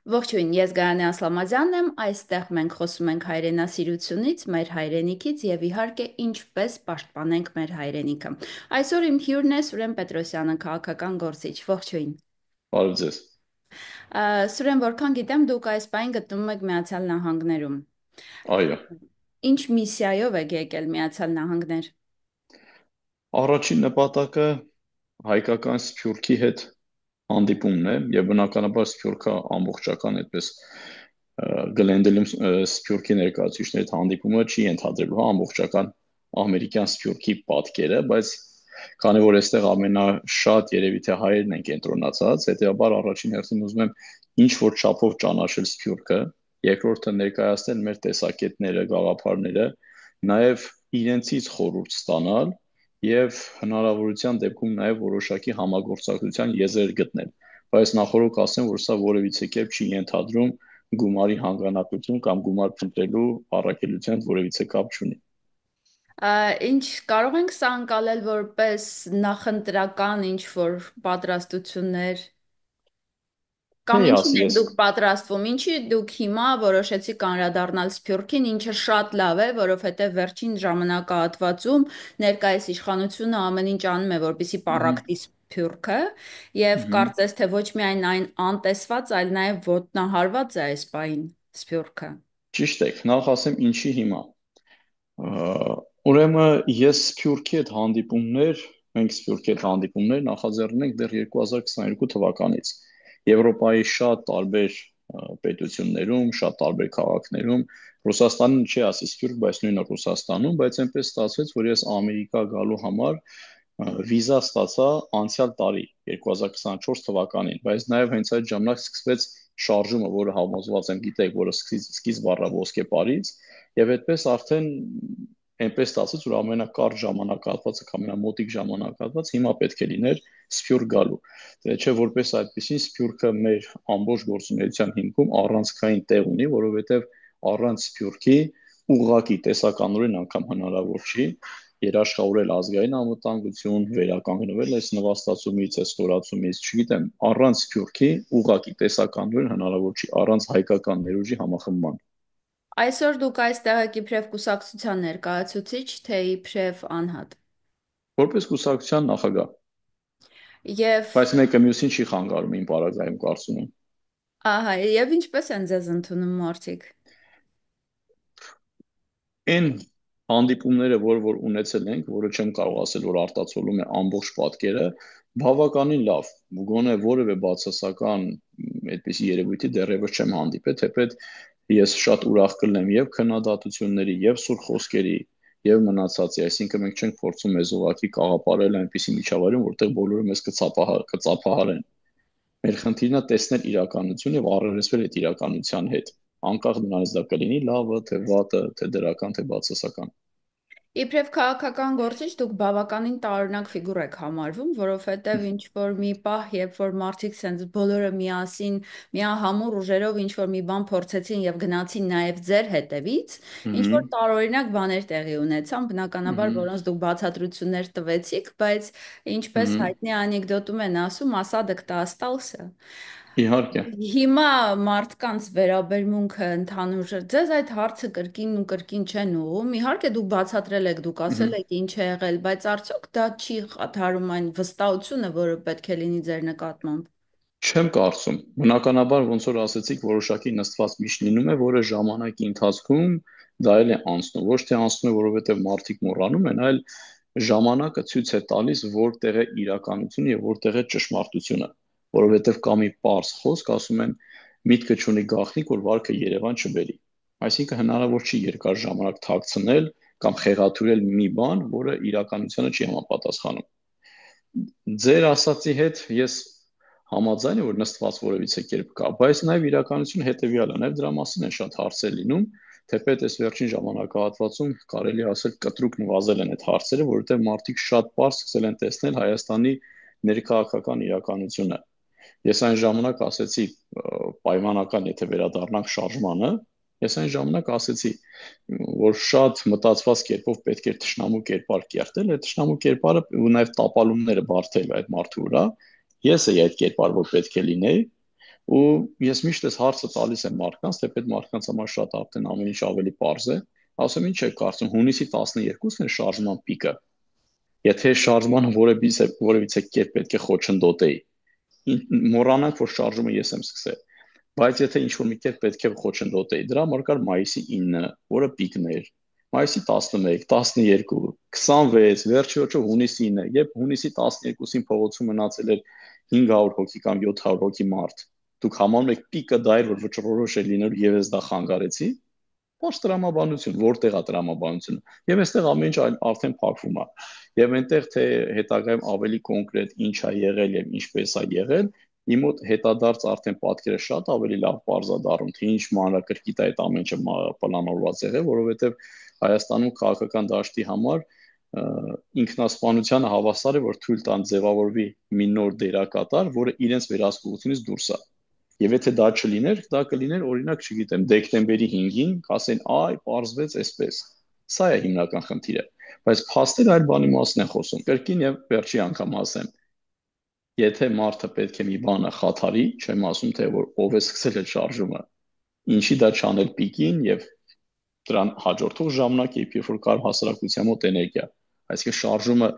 Ողջույն, ես Գայանե Ասլամազյանն եմ, այստեղ մենք խոսում ենք հայրենասիրությունից, մեր հայրենիքից եւ իհարկե ինչպես պաշտպանենք մեր հայրենիքը։ Այսօր իմ հյուրն է Սուրեն Պետրոսյանը, քաղաքական գործիչ։ Ողջույն։ Բարև ձեզ։ Սուրեն, որքան գիտեմ, դուք այս պայն գտնվում եք Միացյալ Նահանգներում։ Այո։ Ինչ միսիայով եք եկել Միացյալ Նահանգներ։ Առաջին նպատակը հայկական սփյուռքի հետ հանդիպումն է եւ բնականաբար սփյուռքը ամբողջական այդպես գլենդելում սփյուռքի ներկայացուցիչների հետ հանդիպումը չի ենթադրելու ամբողջական ամերիկյան սփյուռքի պատկերը, բայց քանի որ այստեղ ամենաշատ երևի թե հայերն են կենտրոնացած, հետեւաբար առաջին հերթին ուզում եմ ինչ որ չափով ճանաչել սփյուռքը, երկրորդը ներկայացնել մեր տեսակետները, գաղափարները, նաեւ իրենցից խորհուրդ ստանալ եւ հնարավորության դեպքում նաեւ որոշակի համագործակցության եզրեր գտնել։ Բայց նախորդ ասեմ, որ սա որևիցե կերպ չի ենթադրում գումարի հանգանակություն կամ գումար փնտրելու առաքելության որևիցե կապ չունի։ Ինչ կարող ենք սա անցալել որպես նախընտրական ինչ որ պատրաստություններ կամ ինչին եք Ես դուք պատրաստվում, ինչի դուք հիմա որոշեցիք անդրադառնալ Սփյուռքին, ինչը շատ լավ է, որովհետև վերջին ժամանակահատվածում ներկայիս իշխանությունը ամեն ինչ անում է, որպեսզի Մгм, պառակտի Սփյուռքը, եւ մгм, կարծես թե ոչ միայն այն անտեսված, այլ նաեւ ոտնահարված է այս պահին Սփյուռքը։ ճիշտ եք, նախ ասեմ ինչի հիմա։ Ուրեմն ես Սփյուռքի հետ հանդիպումներ, մենք Սփյուռքի հետ հանդիպումներ նախաձեռնել ենք դեռ 2022 թվականից։ Եվրոպայի շատ տարբեր պետություններում, շատ տարբեր քաղաքներում, Ռուսաստանին չի ասի Սփյուռք, բայց նույնը Ռուսաստանում, բայց այնպես ստացվեց, որ ես Ամերիկա գալու համար վիզա ստացա անցյալ տարի 2024 թվականին, բայց նաև հենց այդ ժամանակ սկսվեց շարժումը, որը համոզված եմ գիտեք, որը սկիզբ առավ ոսկե պարից, եւ այդպես արդեն այնպես ստացվեց, որ ամենակարճ ժամանակահատվածը կամ ամենամոտիկ ժամանակահատված հիմա պետք է լիներ Սփյուռք գալու։ Դե չէ որպես այդպեսին Սփյուռքը մեր ամբողջ գործունեության հիմքում առանցքային տեղ ունի, որովհետեւ առանց Սփյուռքի ուղղակի տեսականորեն անգամ հնարավոր չի երաշխավորել ազգային անվտանգություն, վերականգնվել այս նվաստացումից, այս ստորացումից, չգիտեմ, առանց Սփյուռքի ուղղակի տեսականորեն հնարավոր չի, առանց հայկական ներուժի համախմբման։ Այսօր դուք այստեղ եք իբրև կուսակցության ներկայացուցիչ, թե իբրև անհատ։ Որպես կուսակցության նախագահ, Եվ բայց մեկը մյուսին չի խանգարում իմ պարագայում կարծում եմ։ ահա, եւ ինչպես են ձեզ ընդունում մարդիկ։ Այն հանդիպումները, որ ունեցել ենք, որը չեմ կարող ասել, որ արտացոլում է ամբողջ պատկերը, բավականին լավ։ Գոնե որևէ բացասական այդպիսի երևույթի դեռևս չեմ հանդիպել, թեպետ ես շատ ուրախ կլինեմ եւ քննադատությունների, եւ սուր խոսքերի, եւ մնացածի, այսինքն մենք չենք փորձում մեզ ուղակի կաղապարել այնպիսի միջավայրում, որտեղ բոլորը մեզ կծափահարեն։ Մեր խնդիրն է տեսնել իրականություն եւ առերեսվել այդ իրականության հետ անկախ նրանից դա կլինի լավը, թե վատը, թե դրական, թե բացասական։ Իբրև քաղաքական գործիչ դուք բավականին տարօրինակ ֆիգուր եք համարվում, որովհետև ինչ որ մի պահ, երբ որ մարդիկ սենց բոլորը միասին, միահամուռ ուժերով ինչ որ մի բան փորձեցին եւ գնացին նաեւ ձեր հետևից, ինչ որ Մгм, տարօրինակ բաներ տեղի ունեցան, բնականաբար մгм, որոնց դուք բացատրություններ տվեցիք, բայց ինչպես մгм։ հայտնի անեկդոտում են ասում, ասադը կտա остался։ Իհարկե։ Հիմա մարդկանց վերաբերմունքը ընդհանուր ձեզ այդ հարցը կրկին ու կրկին չեն ուղում։ Իհարկե դուք բացատրել եք, դուք ասել Մгм։ եք ինչ է եղել, բայց արդյոք դա չի խաթարում այն վստահությունը, որը պետք է լինի ձեր նկատմամբ։ Չեմ կարծում։ Բնականաբար ոնց որ ասացիք, որոշակի նստված միշտ լինում է, որը ժամանակի ընթացքում դա էլ է անցնում։ Ոչ թե անցնում է, որովհետև մարդիկ մոռանում են, այլ ժամանակը ցույց է տալիս որտեղ է իրականությունը եւ որտեղ է ճշմարտությունը։ Որովհետև կա մի պարզ խոսք, ասում են միտքը չունի գաղտնիք, որ վարքը Երևան չբերի։ Այսինքն հնարավոր չի երկար ժամանակ թաքցնել կամ խեղաթյուրել մի բան, որը իրականությանը չի համապատասխանում։ Ձեր ասացի հետ ես համաձայն եմ, որ նստված որևիցե կերպ կա, բայց նաև իրականությունը հետևյալը, նաև դրա մասին են շատ հարցեր լինում, թեպետ այս վերջին ժամանակահատվածում կարելի է ասել կտրուկ նվազել են այդ հարցերը, որովհետև մարդիկ շատ པարզ սկսել են տեսնել Հայաստանի ներքաղաքական իրականությունը։ Ես այն ժամանակ ասեցի պայմանական, եթե վերադառնանք շարժմանը, ես այն ժամանակ ասեցի, որ շատ մտածված կերպով պետք է թշնամու կերպար կերտել, այդ թշնամու կերպարը ու նաև տապալումները բարթել այդ մարդու վրա։ Ես էի այդ կերպար, որ պետք է լինեի, Ու ես միշտ այս հարցը տալիս եմ մարդկանց, թեպետ մարդկանց համար շատ արդեն ամեն ինչ ավելի պարզ է, ասում ինչ եք կարծում, հունիսի 12-ն է շարժման պիկը։ Եթե շարժմանը որևիցե կերպ պետք է խոչընդոտեի, մոռանանք, որ շարժումը ես եմ սկսել։ Բայց եթե ինչ-որ մի կերպ պետք է խոչընդոտեի, դրա համար կար մայիսի 9-ը, որը պիկն էր, մայիսի 11, 12, 26, վերջի ոճով հունիսի 9, երբ հունիսի 12-ին փողոցում մնացել էր 500 հոգի կամ 700 հոգի մարդ, դուք համարում եք պիկը դա էր, որ վճռորոշ է լինելու եւ ես դա խանգարեցի, ոչ տրամաբանություն, որտեղ է տրամաբանությունը։ Եվ այստեղ ամեն ինչ արդեն փակվում է։ Եվ այնտեղ թե հետագայում ավելի կոնկրետ ինչ է եղել եւ ինչպես է եղել, իմ մոտ հետադարձ արդեն պատկերը շատ ավելի լավ բարձրադառնում, թե ինչ մանրակրկիտ է այդ ամեն ինչը պլանավորված եղել, որովհետեւ Հայաստանում քաղաքական դաշտի համար ինքնասպանությանը հավասար է, որ թույլ տան ձևավորվի մի նոր դերակատար, որը իրենց վերահսկողությունից դուրս է։ Եվ եթե դա չլիներ, դա կլիներ օրինակ, չգիտեմ, դեկտեմբերի 5-ին, կասեն, այ, պարզվեց այսպես։ Սա է հիմնական խնդիրը։ Բայց փաստերը այլ բանի մասն են խոսում։ Կրկին եւ վերջի անգամ ասեմ, եթե մարդը պետք է մի բանը խաթարի, չեմ ասում թե որ ով է սկսել այդ շարժումը, ինչի դա չանել պիկին եւ դրան հաջորդող ժամանակ, երբ որ կար հասարակության մոտ էներգիա։ Այսինքն շարժումը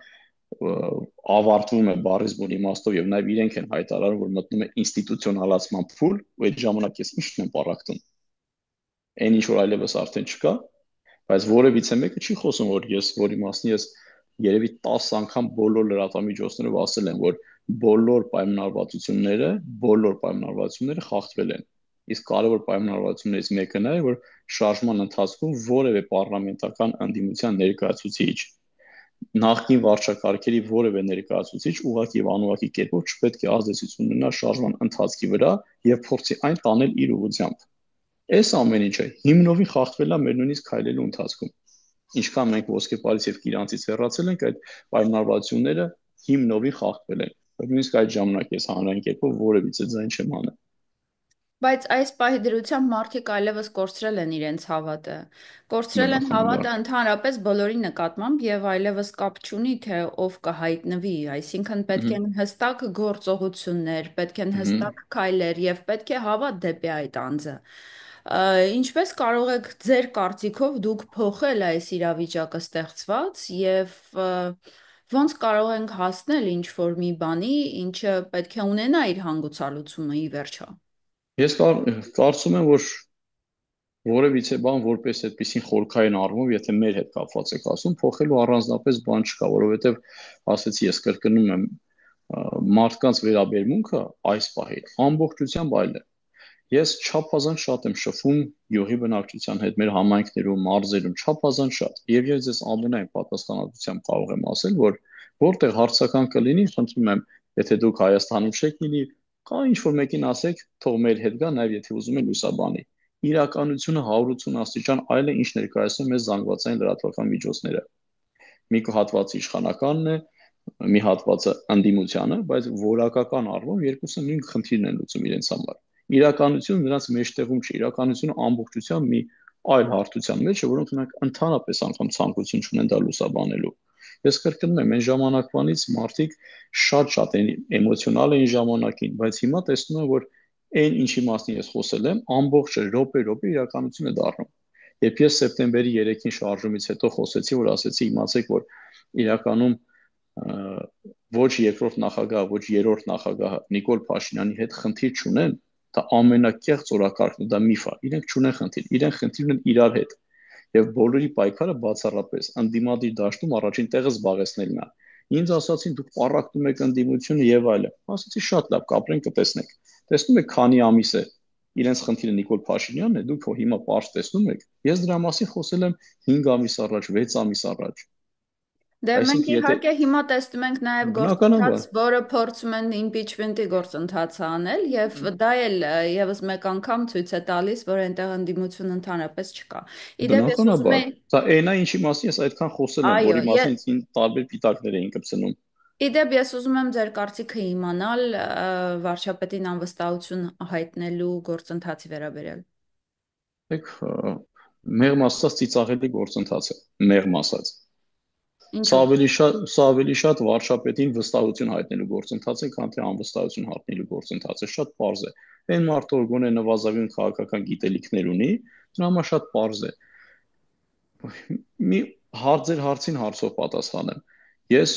ավարտվում է բառից բուն իմաստով եւ նաեւ իրենք են հայտարարում, որ մտնում է ինստիտուցիոնալացման փուլ, ու այդ ժամանակ ես ի՞նչն եմ պարակտում։ Այն ինչ որ այլևս արդեն չկա, բայց որևիցե մեկը չի խոսում, որ ես որի մասնի ես երևի 10 անգամ բոլոր լրատվամիջոցներով ասել եմ, որ բոլոր պայմանավորվածությունները խախտվել են։ Իսկ կարևոր պայմանավորվածություններից մեկը նա է, որ շարժման ընթացքում որևէ պարլամենտական ընդդիմության ներկայացուցիչ, նախկին վարչակարգերի որևէ ներկայացուցիչ ուղղակի եւ անուղղակի կերպով չպետք է ազդեցություն ունենա շարժման ընթացքի վրա եւ փորձի այն տանել իր ուղղությամբ։ Այս ամեն ինչը հիմնովին խախտվել է մեր նույնիսկ քայլելու ընթացքում։ Ինչքան մենք ոսկեպարից եւ կիրանցից հեռացել ենք, այդ պայմանավորվածությունները հիմնովին խախտվել են։ Նույնիսկ այդ ժամանակ ես հանրային կերպով որևիցե ձայն չեմ հանել։ Բայց այս պահի դրությամբ մարդիկ այլևս կորցրել են իրենց հավատը։ Կորցրել են Բնականաբար։ հավատը ընդհանրապես բոլորի նկատմամբ եւ այլևս կապ չունի, թե ով կհայտնվի, այսինքն պետք Մհմ, են հստակ գործողություններ, պետք են մհմ։ հստակ քայլեր եւ պետք է հավատ դեպի այդ անձը։ Ինչպես կարող եք ձեր կարծիքով դուք փոխել այս իրավիճակը ստեղծված եւ ոնց կարող ենք հասնել ինչ որ մի բանի, ինչը պետք է ունենա իր հանգուցալուծումը ի վերջո։ Կարծում եմ, որ որևիցե բան որպես այդպեսին խորքային առումով, եթե մեր հետ կապված եք ասում, փոխելու առանձնապես բան չկա, որովհետև ասեցի, ես կրկնում եմ, մարդկանց վերաբերմունքը այս պահի ամբողջությամբ այլ է։ Ես չափազանց շատ եմ շփվում յուղի բնակչության հետ մեր համայնքներում, մարզերում, չափազանց շատ։ Եվ ես ձեզ ամենայն պատասխանատվությամբ կարող եմ ասել, որ որտեղ հարցական կլինի, խնդրում եմ, եթե դուք Հայաստանում չեք լինի, կա ինչ որ մեկին ասեք, թող մեր հետ գա, նաև եթե ուզում է լուսաբանի։ Իրականությունը 180 աստիճան այլ է, ինչ ներկայացնում մեզ զանգվածային լրատվական միջոցները։ Մի հատվածը իշխանականն է, մի հատվածը ընդդիմությանը, բայց որակական առումով երկուսը նույն խնդիրն են լուծում իրենց համար։ Իրականությունը նրանց մեջտեղում չի, իրականությունը ամբողջությամբ մի այլ հարթության մեջ է, որոնք նրանք ընդհանրապես անգամ ցանկություն չունեն դա լուսաբանելու։ Ես կրկնում եմ, այն ժամանակվանից մարդիկ շատ էմոցիոնալ էին ժամանակին, բայց հիմա տեսնում եմ, որ այն ինչի մասին ես խոսել եմ, ամբողջը րոպե իրականություն է դառնում։ Երբ ես սեպտեմբերի 3-ին շարժումից հետո խոսեցի, որ ասեցի, իմացեք, որ իրականում ոչ երկրորդ նախագահ, ոչ երրորդ նախագահ Նիկոլ Փաշինյանի հետ խնդիր չունեն, դա ամենակեղծ օրակարգն է, դա միֆ է։ Իրենք չունեն խնդիր, իրենք խնդիր ունեն իրար հետ։ Եվ բոլորի պայքարը բացառապես ընդդիմադիր դաշտում առաջին տեղը զբաղեցնելն է։ Ինձ ասացին դուք պառակտում եք ընդդիմությունը եւ այլն։ Ասացի շատ լավ, կապրենք կտեսնենք։ Տեսնում եք քանի ամիս է իրենց խնդիրը Նիկոլ Փաշինյանն է, դուք հիմա պարզ տեսնում եք։ Ես դրա մասին խոսել եմ 5 ամիս առաջ, 6 ամիս առաջ։ Դե մենք Այսինքն եթե իհարկե հիմա տեսնում ենք նաև բնականաբար, գործընթաց, որը փորձում են impeachment-ի գործընթացը անել, եւ դա էլ եւս մեկ անգամ ցույց է տալիս, որ այնտեղ ընդդիմություն ընդհանրապես չկա։ Իդեպ ես ուզում բնականաբար, եի, սա այնա ինչի մասին ես այդքան խոսել եմ, այո, որի մասին ինձ տարբեր պիտակներ էին կպցնում։ իդեպ ես ուզում եմ ձեր կարծիքը իմանալ վարչապետին անվստահություն հայտնելու գործընթացի վերաբերյալ։ Եք մեղմ ասած ծիծաղելի գործընթաց է, մեղմ ասած։ Ինչու՞։ Սա ավելի շատ վարչապետին վստահություն հայտնելու գործընթաց է, քան թե անվստահություն հայտնելու գործընթաց է, շատ պարզ է։ Այն մարդը, որ գոնե նվազագույն քաղաքական գիտելիքներ ունի, դրա համար շատ պարզ է։ Մի ձեր հարցին հարցով պատասխանեմ։ Ես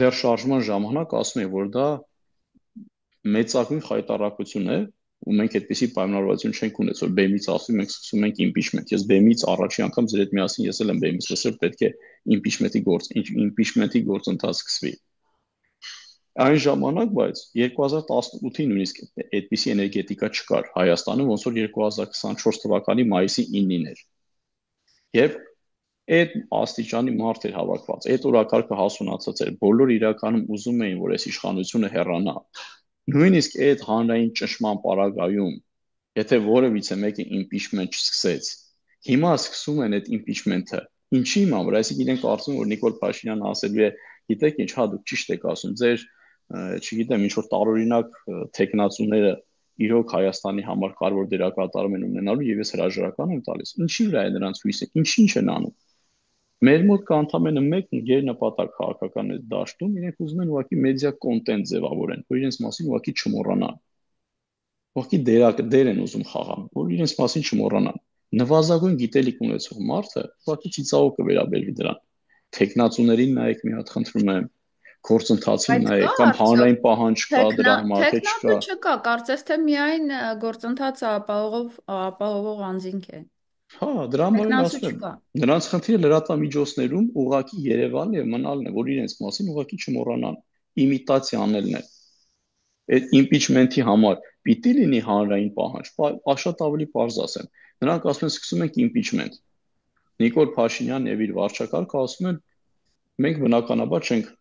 դեռ շարժման ժամանակ ասում եմ, որ դա մեծագույն խայտառակություն է, ու մենք այդպիսի պայմանավորվածություն չենք ունեցել, որ բեմից ասում ենք սկսում ենք իմպիչմենտ։ Ես բեմից առաջի անգամ ձեր հետ միասին ես էլ եմ բեմից լսել, պետք է իմպիչմենտի գործընթաց սկսվի։ Այն ժամանակ, բայց 2018-ին նույնիսկ այդպիսի էներգետիկա չկար Հայաստանում, ոնց որ 2024 թվականի մայիսի 9-ին էր։ Եվ այդ աստիճանի մարդ էր հավաքված, այդ օրակարգը հասունացած էր, բոլորը իրականում ուզում էին, որ այս իշխանությունը հեռանա։ Նույնիսկ այդ հանրային ճնշման պարագայում, եթե որևիցե մեկը իմպիչմենտ չսկսեց, հիմա սկսում են այդ իմպիչմենտը։ Ինչի հիմա, որ այսինքն իրենք կարծում որ Նիկոլ Փաշինյանն ասելու է, գիտեք ինչ, հա դուք ճիշտ եք ասում, ձեր, չգիտեմ, ինչ որ տարօրինակ տեխնացուները իրոք Հայաստանի համար կարևոր դերակատարում են ունենալու եւ ես հրաժարական եմ տալիս։ Ինչի վրա է նրանց հույսը, ինչ են անում։ Մեր մոտ կա ընդամենը մեկ գերնպատակ քաղաքական այս դաշտում, իրենք ուզում են ուղղակի մեդիա կոնտենտ ձևավորեն, որ իրենց մասին ուղղակի չմոռանան։ Ուղղակի դեր են ուզում խաղալ, որ իրենց մասին չմոռանան։ Նվազագույն գիտելիք ունեցող մարդը ուղղակի ծիծաղով կվերաբերվի դրան։ Տեխնացուներին նայեք մի հատ խնդրում եմ, գործընթացին Բայց կա նայեք, կամ հանրային արդյոք պահանջ կա դրա համար, թե տեխնատը չկա։ չկա, կարծես թե միայն գործընթացը ապահովող անձինք է։ Հա, դրան բանին Տեխնացու ասում եմ, չկա։ նրանց խնդիրը լրատվամիջոցներում ուղղակի Երևանն եւ մնալն է, որ իրենց մասին ուղղակի չմոռանան, իմիտացիա անելն է։ Այդ իմպիչմենտի համար պիտի լինի հանրային պահանջ, շատ ավելի պարզ ասեմ։ Նրանք ասում են սկսում ենք իմպիչմենտ։ Նիկոլ Փաշինյանն եւ իր վարչակարգը ասում են մենք բնականաբար չենք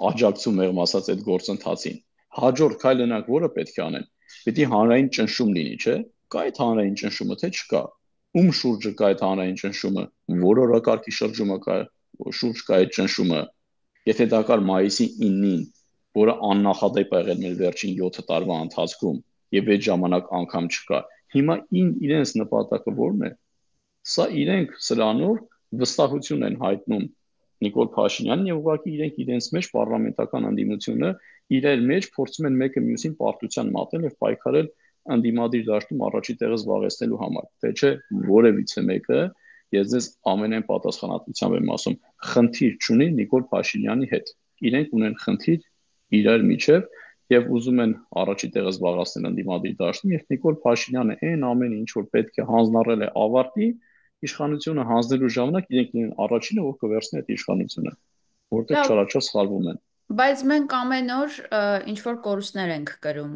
աջակցում մեղմ ասած այդ գործընթացին։ Հաջորդ քայլը նրանք որը պետք է անեն։ Պիտի հանրային ճնշում լինի, չէ՞։ Կա այդ հանրային ճնշումը, թե չկա։ Ում շուրջը կա այդ հանրային ճնշումը, որ օրակարգի շրջումը կա, շուրջ կա այդ ճնշումը։ Եթե դա կար մայիսի 9-ին, որը աննախադեպ է եղել մեր վերջին 7 տարվա ընթացքում, եւ այդ ժամանակ անգամ չկա։ Հիմա իրենց նպատակը ո՞րն է։ Սա իրենք սրանով վստահություն են հայտնում Նիկոլ Փաշինյանին եւ ուղղակի իրենց մեջ պարլամենտական անդիմությունը իրար մեջ փորձում են մեկը մյուսին պարտության մատնել եւ պայքարել անդիմադիր դաշտում առաջի տեղը զբաղեցնելու համար, թե չէ որևիցե մեկը, ես ձեզ ամենայն պատասխանատվությամբ եմ ասում, խնդիր չունի Նիկոլ Փաշինյանի հետ։ Իրենք ունեն խնդիր իրար միջև եւ ուզում են առաջի տեղը զբաղեցնել անդիմադիր դաշտում եւ Նիկոլ Փաշինյանը այն ամենը ինչ որ պետք է հանձնարարել է ավարտի, իշխանությունը հանձնելու ժամանակ իրենք լինեն առաջինը, որ կվերցնի այդ իշխանությունը, որտեղ Լավ, չարաչար սխալվում են։ բայց մենք ամեն օր ինչ որ կորուստներ ենք կրում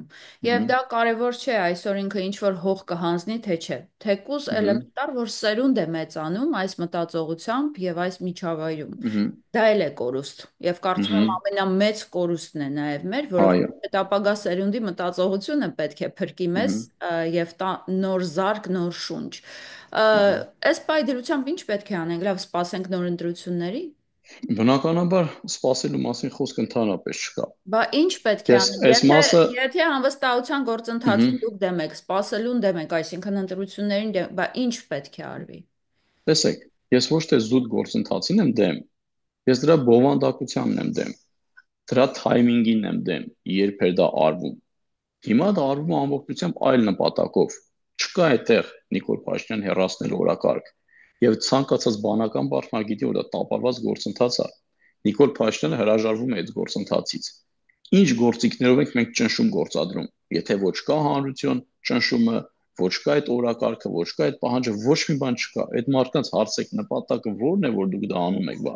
եւ դա կարեւոր չէ այսօր ինքը ինչ որ հող կհանձնի թե չէ թեկուզ էլեմենտար որ սերունդ է մեծանում այս մտածողությամբ եւ այս միջավայրում դա էլ է կորուստ եւ կարծում եմ ամենամեծ կորուստն է նաեւ մեր Այո։ որովհետեւ այդ ապագա սերունդի մտածողությունը պետք է փրկի մեզ եւ տա նոր զարգ նոր շունչ այս պայդրությամբ ինչ պետք է անենք լավ սպասենք նոր ընտրությունների Բնականաբար սпасելու մասին խոսք ընդհանրապես չկա։ Բա ինչ պետք է անենք, Այս մասը, եթե անվստահության գործընթացին դուք դեմ եք, սպասելուն դեմ եք, այսինքն ընտրություններին դեմ, բա ինչ պետք է արվի։ տեսեք, ես ոչ թե զուտ գործընթացին եմ դեմ, ես դրա բովանդակությանն եմ դեմ, դրա թայմինգին եմ դեմ, երբ էր դա արվում։ Հիմա դա արվում է ամբողջությամբ այլ նպատակով։ Չկա այդտեղ Նիկոլ Փաշինյան հեռացնելու օրակարգ։ Եվ ցանկացած բանական բարդ գիտի, որ դա տապալված գործընթաց է։ Նիկոլ Փաշինյանը հրաժարվում է այդ գործընթացից։ Ինչ գործիքներով ենք մենք ճնշում գործադրում։ Եթե ոչ կա հանրություն ճնշումը, ոչ կա այդ օրակարգը, ոչ կա այդ պահանջը, ոչ մի բան չկա։ Այդ մարդկանց հարցեք նպատակը ո՞րն է, որ դուք դա անում եք, բա։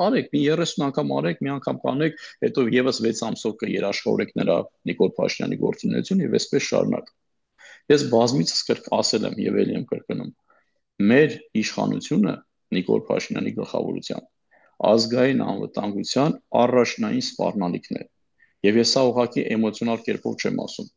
Արեք, մի 30 անգամ արեք, մի անգամ կանեք, հետո եւս 6 ամսով կերաշխավորեք նրա Նիկոլ Փաշինյանի գործունեությունը եւ այսպես շարունակ։ Ես բազմիցս ասել եմ եւ ելի եմ կրկնում։ Մեր իշխանությունը Նիկոլ Փաշինյանի գլխավորությամբ ազգային անվտանգության առաջնային սպառնալիքն է։ Եվ ես սա ուղղակի էմոցիոնալ կերպով չեմ ասում։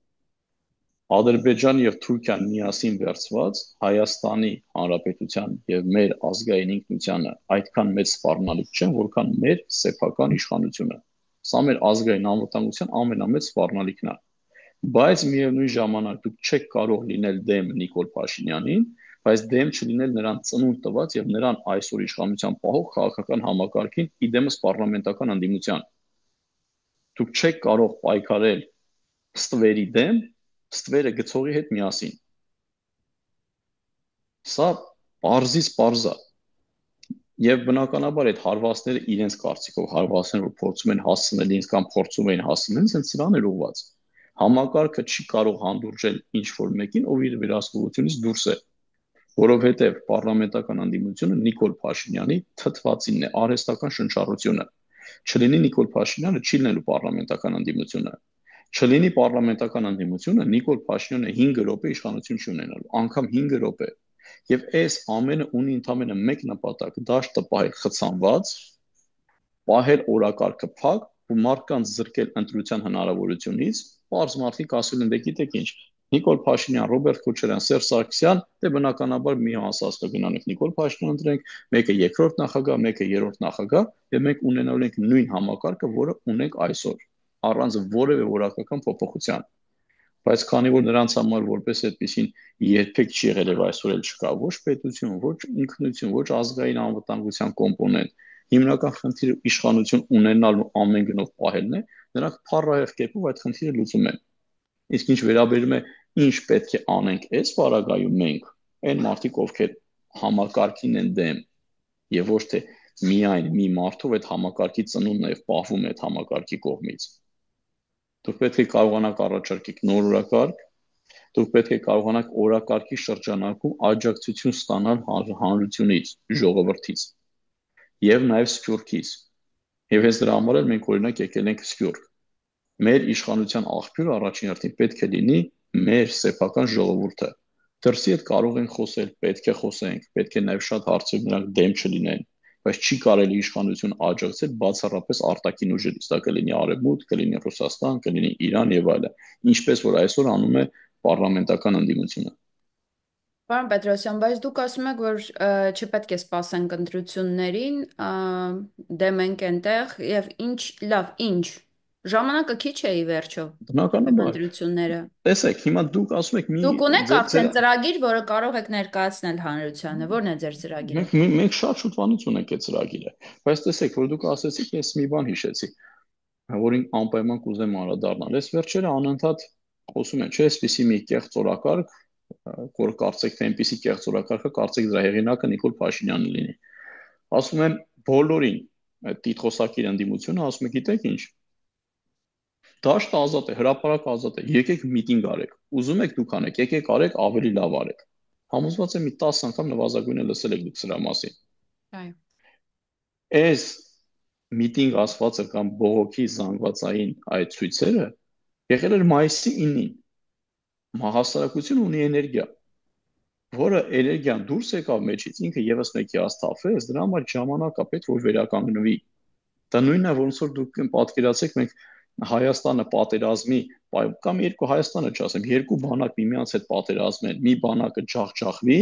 Ադրբեջան եւ Թուրքիան միասին վերցված Հայաստանի Հանրապետության եւ մեր ազգային ինքնությանը այդքան մեծ սպառնալիք չեն, որքան մեր սեփական իշխանությունը։ Սա մեր ազգային անվտանգության ամենամեծ սպառնալիքն է։ Բայց միևնույն ժամանակ դուք չեք կարող լինել դեմ Նիկոլ Փաշինյանին, բայց դեմ չլինել նրան ծնունդ տված եւ նրան այսօր իշխանության պահող քաղաքական համակարգին իդեմս պարլամենտական ընդդիմության։ Դուք չեք կարող պայքարել ստվերի դեմ, ստվերը գցողի հետ միասին։ Սա պարզից պարզ է։ Եվ բնականաբար այդ հարվածները իրենց կարծիքով հարվածներ, որ փորձում են հասցնել ինձ կամ փորձում էին հասցնել, հենց սրան էր ուղված։ Համակարգը չի կարող հանդուրժել ինչ-որ մեկին, ով իր վերահսկողությունից դուրս է, որովհետև պարլամենտական ընդդիմությունը Նիկոլ Փաշինյանի թթվածինն է, արհեստական շնչառությունը։ Չլինի Նիկոլ Փաշինյանը, չի լինելու պարլամենտական ընդդիմությունը։ Չլինի պարլամենտական ընդդիմությունը, Նիկոլ Փաշինյանը 5 րոպե իշխանություն չի ունենալու, անգամ 5 րոպե։ Եվ այս ամենը ունի ընդամենը մեկ նպատակ՝ դաշտը պահել խցանված, պահել օրակարգը փակ ու մարդկանց զրկել ընտրության հնարավորությունից, պարզ մարդիկ ասել են, դե գիտեք ինչ, Նիկոլ Փաշինյան, Ռոբերտ Քոչարյան, Սերժ Սարգսյան, դե բնականաբար մի անսաստ կգնանք Նիկոլ Փաշինյան ընտրենք, մեկը երկրորդ նախագահ, մեկը երրորդ նախագահ, եւ մենք ունենալու ենք նույն համակարգը, որը ունենք այսօր, առանց որևէ որակական փոփոխության։ Բայց քանի որ նրանց համար որպես այդպեսին երբեք չի եղել եւ այսօր էլ չկա ոչ պետություն, ոչ ինքնություն, ոչ ազգային անվտանգության կոմպոնենտ, հիմնական խնդիրը իշխանություն ունենալն ու ամեն գնով պահելն է, նրանք փառահեղ կերպով այդ խնդիրը լուծում են։ Իսկ ինչ վերաբերում է ինչ պետք է անենք այս վարագայում մենք, այն մարդիկ, ովքեր համակարգին են դեմ եւ ոչ թե միայն մի մարդով այդ համակարգի ծնունդն է եւ պահվում է այդ համակարգի կողմից։ Դուք պետք է կարողանաք առաջարկել նոր օրակարգ, դուք պետք է կարողանաք օրակարգի շրջանակում աջակցություն ստանալ հանրությունից, ժողովրդից եւ նաեւ Սփյուռքից։ Եվ հենց դրա համար էլ մենք օրինակ եկել ենք Սփյուռք։ Մեր իշխանության աղբյուրը առաջին հերթին պետք է լինի մեր սեփական ժողովուրդը։ Դրսի հետ կարող ենք խոսել, պետք է խոսենք, պետք է նաեւ շատ հարցեր նրանք դեմ չլինեն, բայց չի կարելի իշխանություն աջակցել բացառապես արտաքին ուժերից, դա կլինի Արևմուտք, կլինի Ռուսաստան, կլինի Իրան եւ այլն, ինչպես որ այսօր անում է պարլամենտական ընդդիմությունը։ Պարոն Պետրոսյան, բայց դուք ասում եք, որ չպետք է սպասենք ընտրություններին, դեմ ենք այնտեղ եւ ինչ, լավ, ինչ։ Ժամանակը քիչ է ի վերջո այդ Բնականաբար, ընտրությունները։ տեսեք, հիմա դուք ասում եք մի Դուք ունեք ձեր արդեն ծրագիր, որը կարող եք ներկայացնել հանրությանը։ Ո՞րն է ձեր ծրագիրը։ մենք շատ շուտվանից ունենք այդ ծրագիրը, բայց տեսեք, որ դուք ասեցիք, ես մի բան հիշեցի, որին անպայման կուզեմ անդրադառնալ։ Այս վերջերը անընդհատ խոսում են, չէ՞, այսպեսի մի կեղծ օրակարգ, որ կարծեք թե այնպեսի կեղծ օրակարգը, կարծեք դրա հեղինակը Նիկոլ Փաշինյանն լինի։ Ասում եմ բոլորին, այդ տիտղոսակիր ընդդիմությունը ասում է, գիտեք ինչ, դաշտը ազատ է, հրապարակը ազատ է, եկեք միտինգ արեք, ուզում եք դուք անեք, եկեք արեք, ավելի լավ արեք։ Համոզված եմ մի 10 անգամ նվազագույնը լսել եք դուք սրա մասին։ Այո։ Այս միտինգ ասվածը կամ բողոքի զանգվածային այդ ցույցերը եղել էր մայիսի 9-ին։ Հասարակությունը ունի էներգիա, որը էներգիան դուրս եկավ մեջից, ինքը եւս մեկի աստաֆեց, դրա համար ժամանակ է պետք որ վերականգնվի։ Դա նույնն է, ոնց որ դուք պատկերացեք, մենք Հայաստանը պատերազմի կամ երկու Հայաստանը չասեմ, երկու բանակ միմյանց հետ պատերազմեն, մի բանակը ջախջախվի,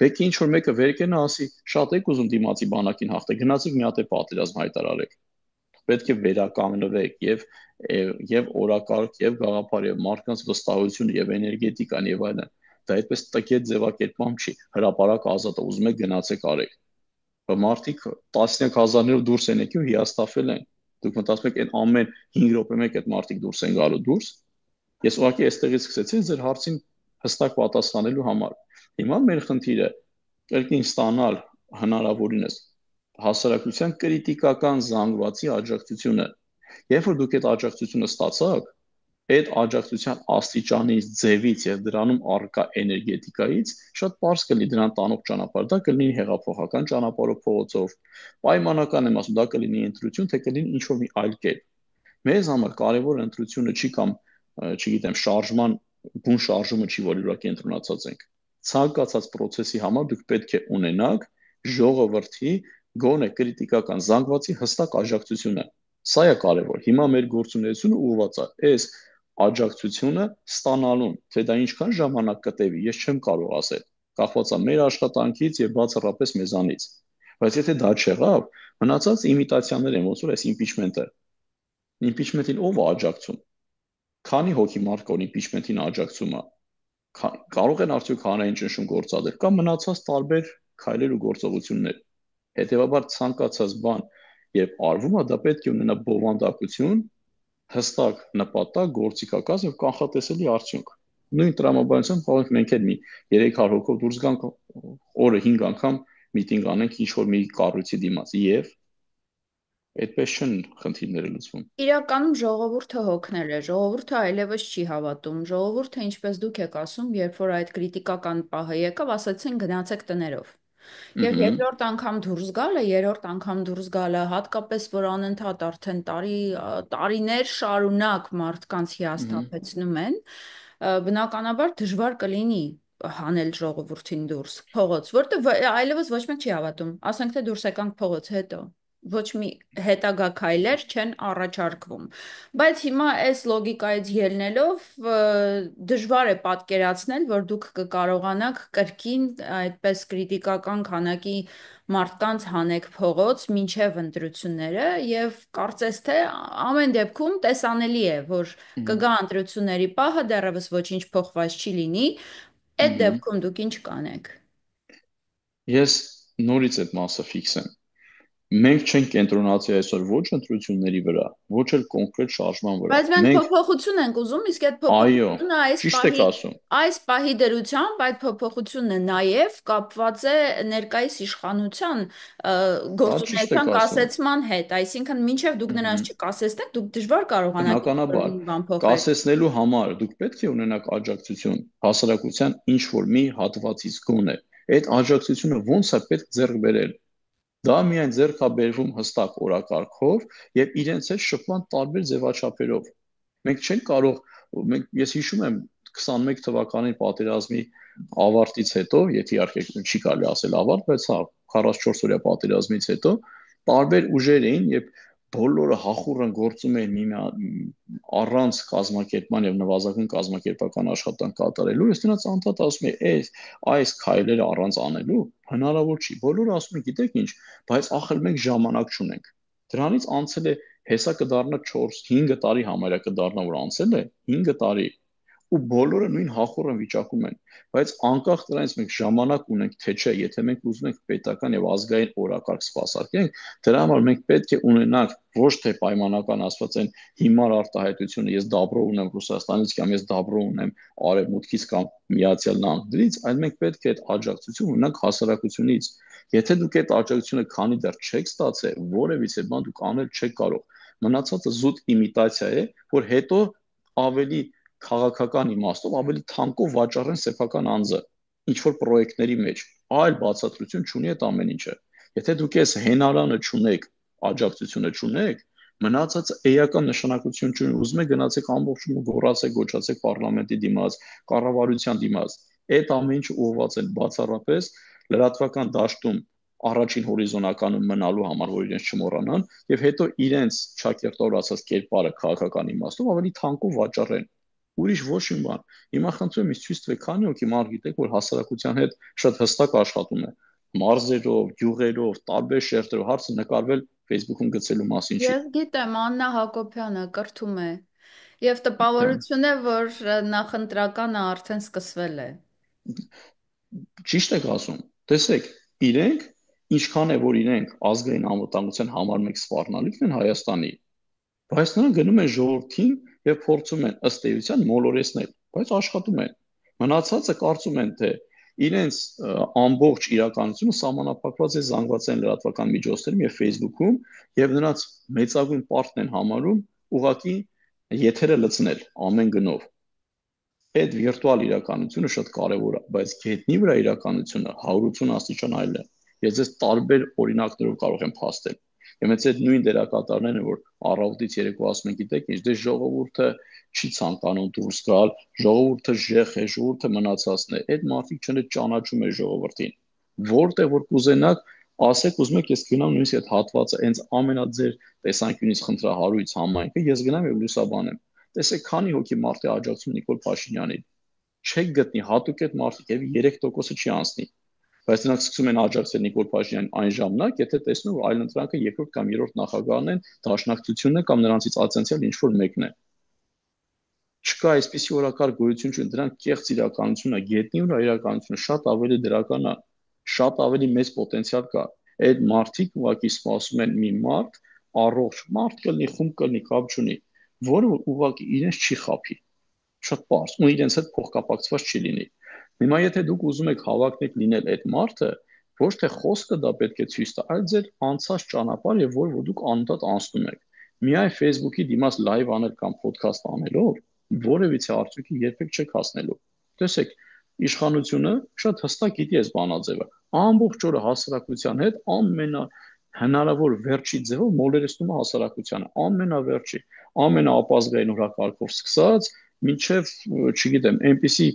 վեկի ինչ որ մեկը վեր կենա ասի, շատ եք ուզում դիմացի բանակին հաղթեք, գնացեք մի հատ է պատերազմ հայտարարեք։ Պետք է վերականգնվեք եւ օրակարգ եւ գաղափար եւ մարդկանց վստահություն եւ էներգետիկան եւ այլն։ Դա այդպես տկետ ձևակերպում չի։ Հրապարակ ազատ է, ուզում եք գնացեք արեք։ Մարդիկ տասնյակ հազարներով դուրս են եկել ու հիասթափվել են։ Դուք մտածում եք այն ամեն 5 րոպե մեկ այդ մարդիկ դուրս են գալու դուրս։ Ես ուղղակի այստեղից սկսեցի ձեր հարցին հստակ պատասխանելու համար։ Հիմա մեր խնդիրը կրկին ստանալ հնարավորինս հասարակության կրիտիկական զանգվածի աջակցությունը։ Երբ որ դուք այդ աջակցությունը ստացաք, այդ աջակցության աստիճանից, ձևից եւ դրանում առկա էներգետիկայից շատ པարզ կլինի դրան տանող ճանապարհ, դա կլինի հեղափոխական ճանապարհով փողոցով, պայմանական եմ ասում, դա կլինի ընտրություն, թե կլինի ինչ-որ մի այլ կերպ։ Մեզ համար կարևոր ընտրությունը չի կամ, չգիտեմ, բուն շարժումը չի, որ յուրաքանչյուր կենտրոնացած ենք։ Ցանկացած process-ի համար դուք պետք է ունենաք ժողովրդի գոնե կրիտիկական զանգվածի հստակ աջակցությունը։ Սա է կարևոր։ Հիմա մեր գործունեությունը ուղղված է այս աջակցությունը ստանալուն, թե դա ինչքան ժամանակ կտևի, ես չեմ կարող ասել։ Կախված է մեր աշխատանքից եւ բացառապես մեզանից։ Բայց եթե դա չեղավ, մնացած իմիտացիաներ են, ոնց որ այս impeachment-ը։ Impeachment-ին ով է աջակցում։ Քանի հոգի մարդ կա impeachment-ին աջակցում է։ կարող են արդյոք հանրային ճնշում գործադրել կամ մնացած տարբեր քայլեր ու գործողություններ։ Հետևաբար ցանկացած բան, երբ արվում է, դա պետք է ունենա բովանդակություն, հստակ նպատակ, գործիքակազմ եւ կանխատեսելի արդյունք։ Նույն տրամաբանությամբ կարող ենք մենք էլ մի 300 հոգով դուրս գանք օրը 5 անգամ միտինգ անենք ինչ որ մի կառույցի դիմաց եւ այդպես չեն խնդիրները լուծվում։ Իրականում ժողովուրդը հոգնել է, ժողովուրդը այլևս չի հավատում, ժողովուրդը, ինչպես դուք եք ասում, երբ որ այդ կրիտիկական պահը եկավ, ասացին գնացեք տներով։ Եվ Ըհը, երկրորդ անգամ դուրս գալը, երրորդ անգամ դուրս գալը, հատկապես որ անընդհատ արդեն տարիներ շարունակ մարդկանց ըհը, հիասթափեցնում են, բնականաբար դժվար կլինի հանել ժողովրդին դուրս փողոց, որտեղ այլևս ոչ մեկ չի հավատում։ Ասենք թե դուրս եկանք փողոց հետո ոչ մի հետագա քայլեր չեն առաջարկվում։ Բայց հիմա այս լոգիկայից ելնելով դժվար է պատկերացնել, որ դուք կկարողանաք կրկին այդպես կրիտիկական քանակի մարդկանց հանեք փողոց մինչև ընտրությունները եւ կարծես թե ամեն դեպքում տեսանելի է, որ ըհը, կգա ընտրությունների պահը դեռևս ոչինչ փոխված չի լինի, այդ ըհը։ դեպքում դուք ինչ կանեք։ Ես նորից այդ մասը ֆիքսեմ։ Մենք չենք կենտրոնացի այսօր ոչ ընտրությունների վրա, ոչ էլ կոնկրետ շարժման վրա։ Բայց մենք Մենք փոփոխություն ենք ուզում, իսկ այդ այո, փոփոխությունը ճիշտ եք ասում։ այս պահի դրությամբ այդ փոփոխությունը նաև կապված է ներկայիս իշխանության Դա ճիշտ եք գործունեության ասում։ կասեցման հետ, այսինքն մինչև դուք Ըհը, նրանց չկասեցնեք, դուք դժվար կարողանաք բնականաբար մի բան փոխել։ կասեցնելու համար դուք պետք է ունենաք աջակցություն հասարակության ինչ որ մի հատվածից գոնե։ Այդ աջակցությունը ո՞նց է պետք ձեռք բերել։ Դա միայն ձեռք է բերվում հստակ օրակարգով եւ իրենց հետ շփման տարբեր ձևաչափերով։ Մենք չենք կարող, ես հիշում եմ 21 թվականի պատերազմի ավարտից հետո, եթե իհարկե չի կարելի ասել ավարտ, բայց հա 44-օրյա պատերազմից հետո տարբեր ուժեր էին եւ բոլորը հախուռն գործում էին առանց կազմակերպման եւ նվազագույն կազմակերպական աշխատանք կատարելու, ես նրանց անդադ ասում եմ, այս քայլերը առանց անելու հնարավոր չի։ Բոլորը ասում են, գիտեք ինչ, բայց ախր մենք ժամանակ չունենք։ Դրանից անցել է հեսա կդառնա 4-5 տարի համարյա կդառնա որ անցել է 5 տարի ու բոլորը նույն հախուռն վիճակում են, բայց անկախ դրանից մենք ժամանակ ունենք թե չէ, եթե մենք ուզում ենք պետական եւ ազգային օրակարգ սպասարկենք, դրա համար մենք պետք է ունենանք ոչ թե պայմանական ասված են հիմար արտահայտությունը, ես դաբրո ունեմ Ռուսաստանից կամ ես դաբրո ունեմ Արևմուտքից կամ Միացյալ Նահանգներից, այլ մենք պետք է այդ աջակցություն ունենանք հասարակությունից։ Եթե դուք այդ աջակցությունը քանի դեռ չեք ստացել, որևիցե բան դուք անել չեք կարող։ Մնացածը զուտ իմիտացիա է, որ հետո ավելի քաղաքական իմաստով ավելի թանկով վաճառեն սեփական անձը ինչ որ պրոյեկտների մեջ այլ բացատրություն չունի այդ ամեն ինչը եթե դուք այս հենարանը չունեք աջակցությունը չունեք մնացածը էական նշանակություն չունի ուզում եք գնացեք ամբողջովին գոռացեք գոչացեք պարլամենտի դիմաց կառավարության դիմաց այդ ամեն ինչը ուղղված է բացառապես լրատվական դաշտում առաջին հորիզոնականում մնալու համար որ իրենց չմոռանան եւ հետո իրենց ճակերտորացած կերպարը քաղաքական իմաստով ավելի թանկով վաճառեն ուրիշ ոչ մի բան։ Հիմա խնդրում եմ ինձ ցույց տվեք, քանի հոգի մարդ գիտեք, որ հասարակության հետ շատ հստակ աշխատում է։ Մարզերով, գյուղերով, տարբեր շերտերով հարցը նկարվել Facebook-ում գցելու մասին չի։ Ես գիտեմ, Աննա Հակոբյանը կրթում է եւ Դե, տպավորություն է, որ նախընտրականը արդեն սկսվել է։ ճիշտ եք ասում։ Տեսեք, իրենք ինչքան է որ իրենք ազգային անվտանգության համար մեկ սպառնալիքն են Հայաստանի, բայց նրանք գնում են ժողովրդին եւ փորձում են ըստ էության մոլորեսնել, բայց աշխատում են։ Մնացածը կարծում են, թե իրենց ամբողջ իրականությունը սահմանափակված է զանգվածային լրատվական միջոցներում եւ Facebook-ում եւ նրանց մեծագույն պարտն են համարում ուղակի եթերը լցնել ամեն գնով։ Այդ վիրտուալ իրականությունը շատ կարևոր է, բայց գետնի վրա իրականությունը 180 աստիճան այլ է։ Ես ձեզ տարբեր օրինակներով կարող եմ փաստել։ Եմ այդ նույն դերակատարներն որ առավոտից երեկո ասում են, գիտեք ինչ, դե ժողովուրդը չի ցանկանում դուրս գալ, ժողովուրդը ժեխ է, ժողովուրդը մնացածն է։ Այդ մարդիկ չեն ճանաչում է ժողովրդին։ Որտեղ որ կուզենաք, ասեք, ուզում եք ես գնամ նույնիսկ այդ հատվածը, հենց ամենաձեր տեսանկյունից խնդրահարույց համայնքը, ես գնամ եւ լուսաբանեմ։ Տեսեք, քանի հոգի մարդ է աջակցում Նիկոլ Փաշինյանին։ Չեք գտնի հատուկ այդ մարդիկ եւ 3%-ը չի անցնի։ Բայց նրանք սկսում են աջակցել Նիկոլ Փաշինյանին այն ժամանակ, եթե տեսնում որ այլ ընտրանքը երկրորդ կամ երրորդ նախագահն են, դաշնակցությունն է կամ նրանցից ացենցիալ ինչ որ մեկն է։ Չկա այսպիսի օրակարգ գոյություն չունի, դրանք կեղծ իրականություն է, գետնի վրա իրականությունը շատ ավելի դրական է, շատ ավելի մեծ պոտենցիալ կա։ Այդ մարդիկ ուղղակի սպասում են մի մարդ, առողջ մարդ կլինի, խումբ կլինի, կապ չունի, որը ուղղակի իրենց չի խափի, շատ պարզ, ու իրենց հետ փոխկապակցված չի լինի։ Հիմա եթե դուք ուզում եք հավակնեք լինել այդ մարդը, ոչ թե խոսքը դա պետք է ցույց տա, այլ ձեր անցած ճանապարհը եւ որ դուք անընդհատ անցնում եք։ Միայն Facebook-ի դիմաց լայվ անել կամ ոդքասթ անելով որևիցե արդյունքի երբեք չեք հասնելու։ Տեսեք, իշխանությունը շատ հստակ գիտի այս բանաձևը։ Ամբողջ օրը հասարակության հետ ամենա հնարավոր վերջի ձևով մոլերեսնում է հասարակությանը, ամենավերջի, ամենաապազգային օրակարգով սկսած, մինչև, չգիտեմ, այնպիսի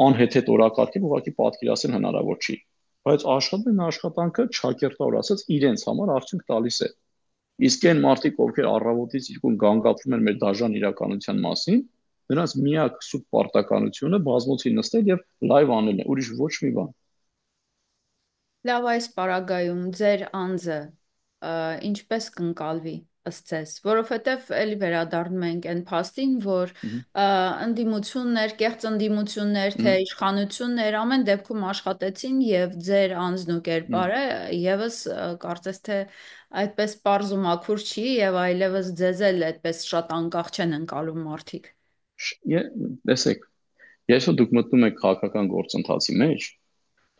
անհեթեթ օրակարգեր ուղղակի պատկերացնել հնարավոր չի։ Բայց աշխատում են աշխատանքը ճակերտավոր ասած իրենց համար արդյունք տալիս է։ Իսկ այն մարդիկ, ովքեր առավոտից իրկուն գանգատվում են մեր դաժան իրականության մասին, նրանց միակ սուտ պարտականությունը բազմոցի նստել եւ լայվ անելն է, ուրիշ ոչ մի բան։ Լավ, այս պարագայում ձեր անձը ինչպես կընկալվի ըստ ձեզ, որովհետև էլի վերադառնում ենք այն փաստին, որ Մгм, ընդդիմություններ, կեղծ ընդդիմություններ, թե մгм, իշխանություններ ամեն դեպքում աշխատեցին եւ ձեր անձն ու մгм։ կերպարը եւս կարծես թե այդպես պարզ ու մաքուր չի եւ այլևս ձեզ էլ այդպես շատ անկախ չեն ընկալում մարդիկ։ Տեսեք, եթե դուք մտնում եք քաղաքական գործընթացի մեջ,